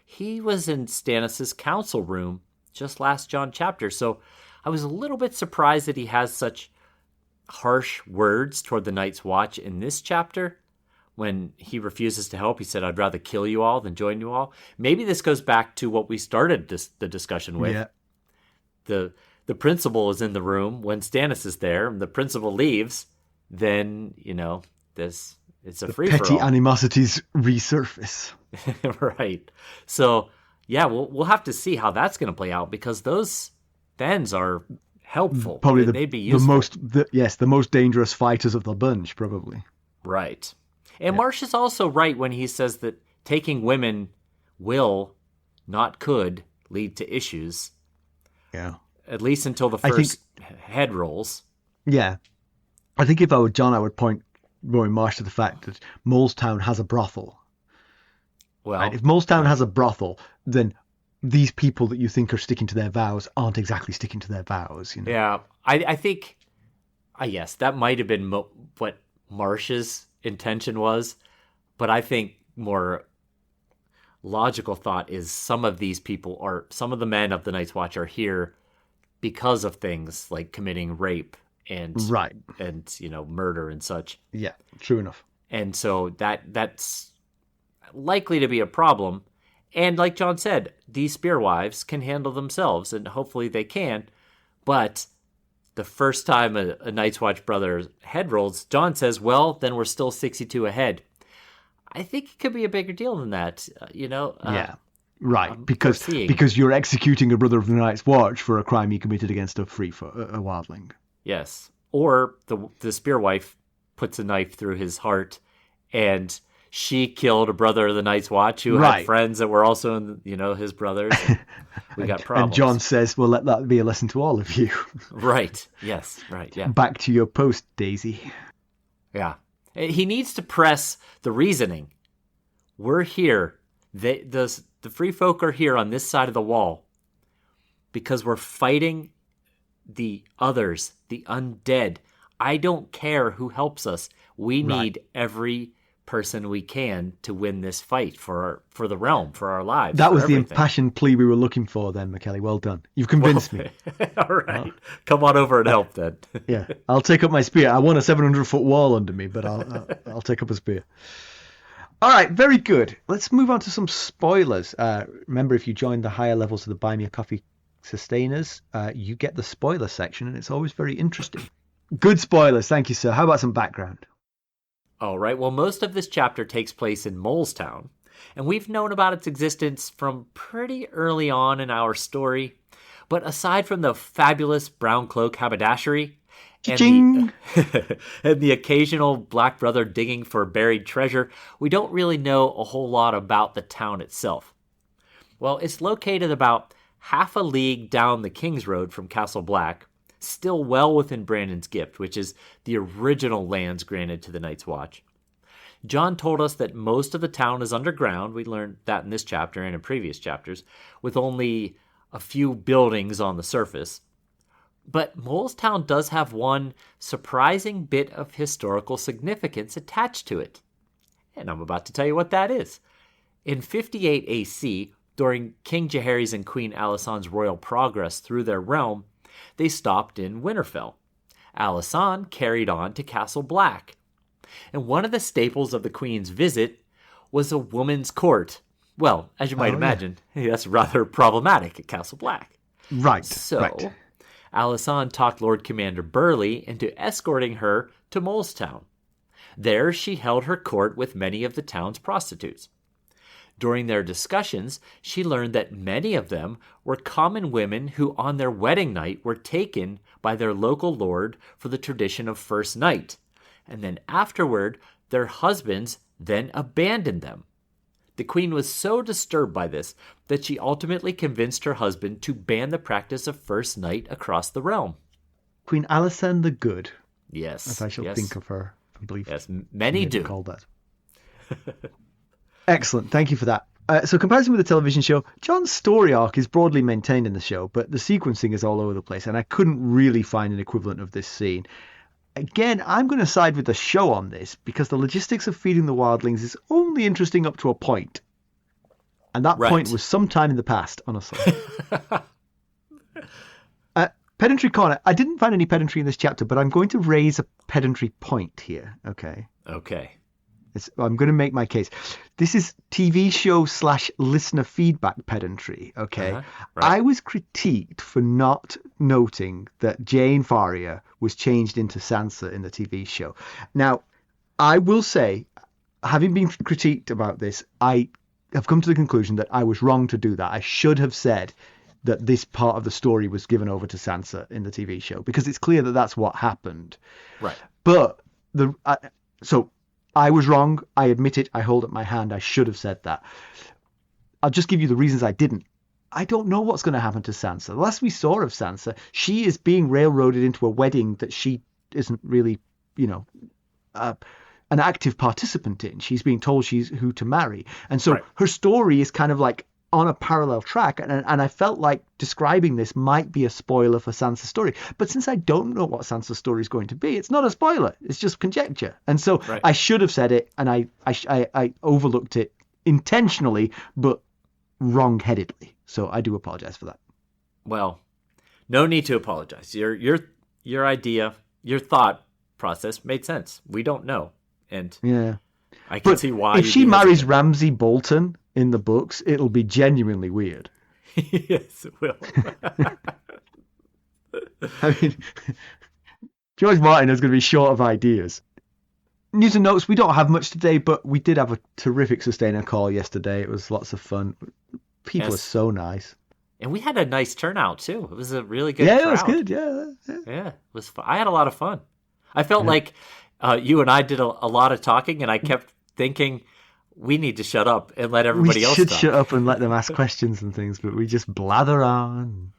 He was in Stannis' council room just last Jon chapter, so I was a little bit surprised that he has such harsh words toward the Night's Watch in this chapter. When he refuses to help, he said, I'd rather kill you all than join you all. Maybe this goes back to what we started the discussion with. Yeah. The principal is in the room when Stannis is there, and the principal leaves, then, it's a free-for-all. Petty animosities resurface. Right. So, yeah, we'll have to see how that's going to play out, because those fens are helpful. Probably they'd be useful. The most dangerous fighters of the bunch, probably. Right. And Marsh is also right when he says that taking women will, not could, lead to issues. Yeah. At least until the first head rolls. Yeah. I think if I were Jon, I would point Bowen Marsh to the fact that Molestown has a brothel. Well, right? If Molestown has a brothel, then these people that you think are sticking to their vows aren't exactly sticking to their vows. Yeah. I think, yes, that might have been what Marsh's intention was, but I think more logical thought is some of the men of the Night's Watch are here because of things like committing rape and murder and such. Yeah, true enough. And so that's likely to be a problem. And like Jon said, these spearwives can handle themselves, and hopefully they can. But the first time a Night's Watch brother head rolls, Jon says, well, then we're still 62 ahead. I think it could be a bigger deal than that, Yeah, right. Because you're executing a brother of the Night's Watch for a crime he committed against a wildling. Yes. Or the spearwife puts a knife through his heart, and she killed a brother of the Night's Watch who had friends that were also, his brothers. We got problems. And Jon says, well, let that be a lesson to all of you. Right. Yes. Right. Yeah. Back to your post, Daisy. Yeah. He needs to press the reasoning. We're here. The free folk are here on this side of the wall because we're fighting the others, the undead. I don't care who helps us. We need every person we can to win this fight for the realm, for our lives. That was the impassioned plea we were looking for then, Mackelly. Well done. You've convinced me. All right. Come on over and help then. Yeah. I'll take up my spear. I want a 700-foot wall under me, but I'll take up a spear. All right. Very good. Let's move on to some spoilers. Remember, if you join the higher levels of the Buy Me a Coffee sustainers, you get the spoiler section, and it's always very interesting. Good spoilers. Thank you, sir. How about some background? All right, well, most of this chapter takes place in Molestown, and we've known about its existence from pretty early on in our story. But aside from the fabulous brown cloak haberdashery and the occasional black brother digging for buried treasure, we don't really know a whole lot about the town itself. Well, it's located about half a league down the King's Road from Castle Black, still well within Brandon's Gift, which is the original lands granted to the Night's Watch. Jon told us that most of the town is underground. We learned that in this chapter and in previous chapters, with only a few buildings on the surface. But Molestown does have one surprising bit of historical significance attached to it. And I'm about to tell you what that is. In 58 AC, during King Jaehaerys and Queen Alysanne's royal progress through their realm, they stopped in Winterfell. Alysanne carried on to Castle Black. And one of the staples of the queen's visit was a woman's court. Well, as you might imagine, that's rather problematic at Castle Black. Right. So, right. Alysanne talked Lord Commander Burleigh into escorting her to Molestown. There she held her court with many of the town's prostitutes. During their discussions, she learned that many of them were common women who on their wedding night were taken by their local lord for the tradition of first night, and then afterward their husbands then abandoned them. The queen was so disturbed by this that she ultimately convinced her husband to ban the practice of first night across the realm. Queen Alysanne the Good. Yes. As I shall think of her. I believe. Yes, many do. Called that. Excellent. Thank you for that. So comparison with the television show, Jon's story arc is broadly maintained in the show, but the sequencing is all over the place, and I couldn't really find an equivalent of this scene. Again, I'm going to side with the show on this, because the logistics of feeding the wildlings is only interesting up to a point. And that point was sometime in the past, honestly. Pedantry corner. I didn't find any pedantry in this chapter, but I'm going to raise a pedantry point here. Okay. I'm going to make my case. This is TV show / listener feedback pedantry. Okay. Right. I was critiqued for not noting that Jane Faria was changed into Sansa in the TV show. Now, I will say, having been critiqued about this, I have come to the conclusion that I was wrong to do that. I should have said that this part of the story was given over to Sansa in the TV show, because it's clear that that's what happened. Right. But so I was wrong. I admit it. I hold up my hand. I should have said that. I'll just give you the reasons I didn't. I don't know what's going to happen to Sansa. The last we saw of Sansa, she is being railroaded into a wedding that she isn't really, an active participant in. She's being told she's who to marry. And so her story is kind of like on a parallel track, and I felt like describing this might be a spoiler for Sansa's story. But since I don't know what Sansa's story is going to be, it's not a spoiler. It's just conjecture. And so I should have said it, and I overlooked it intentionally, but wrong-headedly. So I do apologize for that. Well, no need to apologize. Your idea, your thought process made sense. We don't know, and I can see why. If she marries Ramsay Bolton in the books, it'll be genuinely weird. Yes, it will. I mean, George Martin is going to be short of ideas. News and notes, we don't have much today, but we did have a terrific sustainer call yesterday. It was lots of fun. People are so nice. And we had a nice turnout, too. It was a really good crowd. It was good, Yeah, it was fun. I had a lot of fun. I felt like you and I did a lot of talking, and I kept thinking, we need to shut up and let everybody else talk. We should shut up and let them ask questions and things, but we just blather on.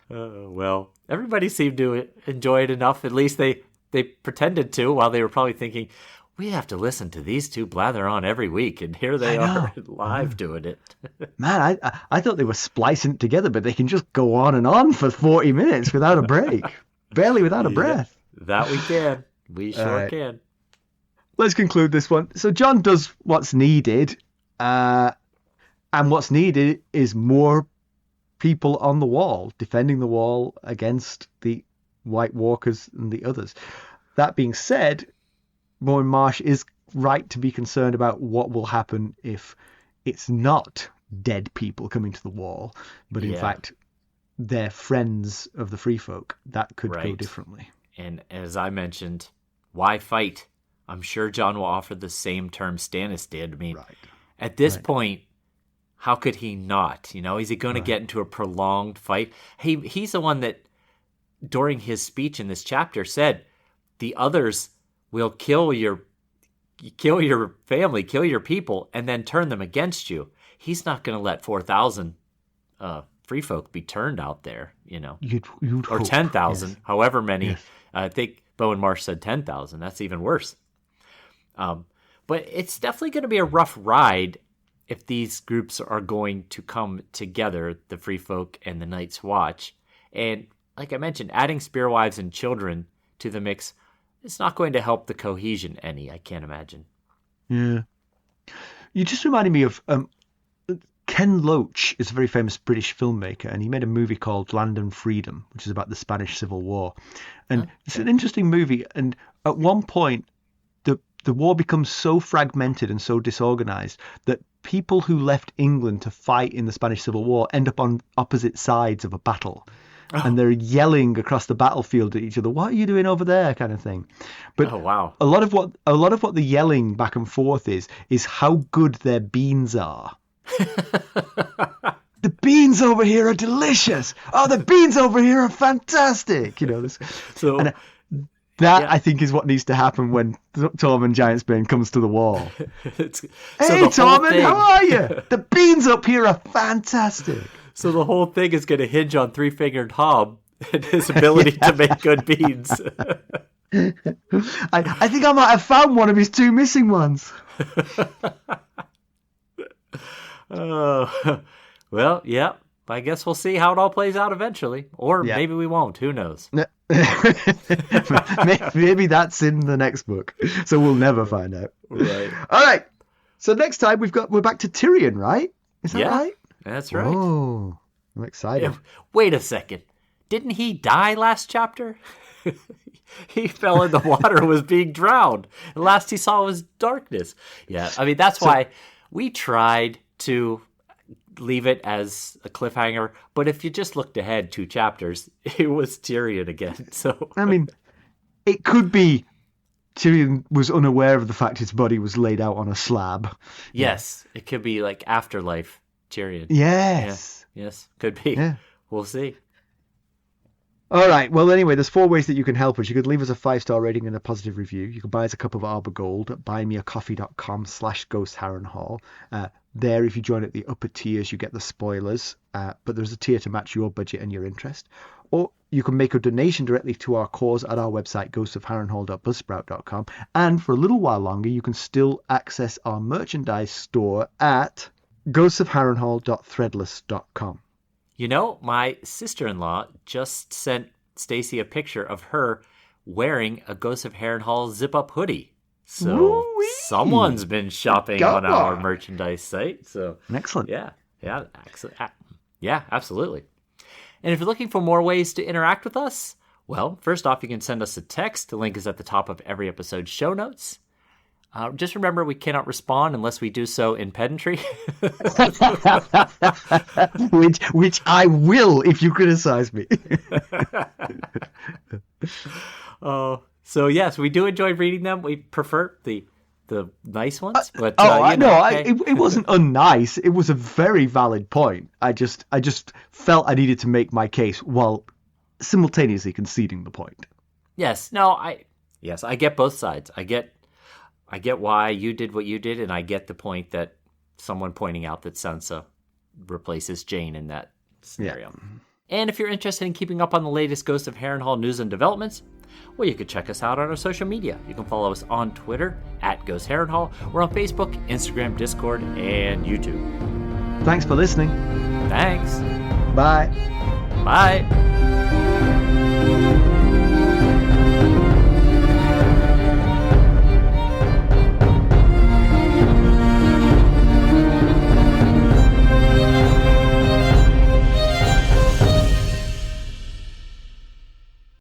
Well, everybody seemed to enjoy it enough. At least they pretended to, while they were probably thinking, we have to listen to these two blather on every week, and here they are live doing it. Man, I thought they were splicing it together, but they can just go on and on for 40 minutes without a break. Barely without a breath. That we can. We sure can. Let's conclude this one. So Jon does what's needed, and what's needed is more people on the wall, defending the wall against the White Walkers and the others. That being said, Bowen Marsh is right to be concerned about what will happen if it's not dead people coming to the wall, but in fact, they're friends of the free folk. That could go differently. And as I mentioned, why fight? I'm sure Jon will offer the same term Stannis did. I mean, at this point, how could he not? Is he going to get into a prolonged fight? He's the one that, during his speech in this chapter, said, the others will kill your family, kill your people, and then turn them against you. He's not going to let 4,000 free folk be turned out there, You'd or 10,000, however many. Yes. I think Bowen Marsh said 10,000. That's even worse. But it's definitely going to be a rough ride if these groups are going to come together, the Free Folk and the Night's Watch. And like I mentioned, adding spearwives and children to the mix, it's not going to help the cohesion any, I can't imagine. Yeah. You just reminded me of Ken Loach is a very famous British filmmaker, and he made a movie called Land and Freedom, which is about the Spanish Civil War. And it's an interesting movie. And at one point, the war becomes so fragmented and so disorganized that people who left England to fight in the Spanish Civil War end up on opposite sides of a battle. And they're yelling across the battlefield at each other, "What are you doing over there?" kind of thing. But a lot of what the yelling back and forth is how good their beans are. The beans over here are delicious. Oh, the beans over here are fantastic. I think is what needs to happen when Tormund Giantsbane comes to the wall. Hey, Tormund, how are you? The beans up here are fantastic. So the whole thing is going to hinge on Three-Fingered Hob and his ability to make good beans. I think I might have found one of his two missing ones. Well, yeah. I guess we'll see how it all plays out eventually. Or maybe we won't. Who knows? Maybe that's in the next book. So we'll never find out. Right. All right. So next time we're back to Tyrion, right? Is that right? That's right. Oh, I'm excited. Yeah, wait a second. Didn't he die last chapter? He fell in the water and was being drowned. The last he saw was darkness. Yeah, I mean, that's why we tried to leave it as a cliffhanger. But if you just looked ahead 2 chapters, it was Tyrion again. So I mean, it could be Tyrion was unaware of the fact his body was laid out on a slab. Yes, it could be like Afterlife Tyrion. Yes. Yeah. Yes, could be. Yeah. We'll see. All right. Well, anyway, there's 4 ways that you can help us. You could leave us a 5-star rating and a positive review. You can buy us a cup of Arbor Gold at buymeacoffee.com/ghostharrenhall. There, if you join at the upper tiers, you get the spoilers, but there's a tier to match your budget and your interest. Or you can make a donation directly to our cause at our website, ghostsofharrenhall.buzzsprout.com. And for a little while longer, you can still access our merchandise store at ghostsofharrenhall.threadless.com. You know, my sister-in-law just sent Stacy a picture of her wearing a Ghosts of Harrenhal zip-up hoodie. So Woo-wee. Someone's been shopping on our merchandise site. So excellent. Yeah, absolutely. And if you're looking for more ways to interact with us, well, first off, you can send us a text. The link is at the top of every episode's show notes. Just remember, we cannot respond unless we do so in pedantry. which I will if you criticize me. So yes, we do enjoy reading them. We prefer the nice ones, but it wasn't unnice. It was a very valid point. I just felt I needed to make my case while simultaneously conceding the point. Yes, I get both sides. I get why you did what you did, and I get the point that someone pointing out that Sansa replaces Jane in that scenario. Yeah. And if you're interested in keeping up on the latest Ghosts of Harrenhal news and developments, well, you could check us out on our social media. You can follow us on Twitter at Ghost Harrenhal. We're on Facebook, Instagram, Discord, and YouTube. Thanks for listening. Thanks. Bye. Bye.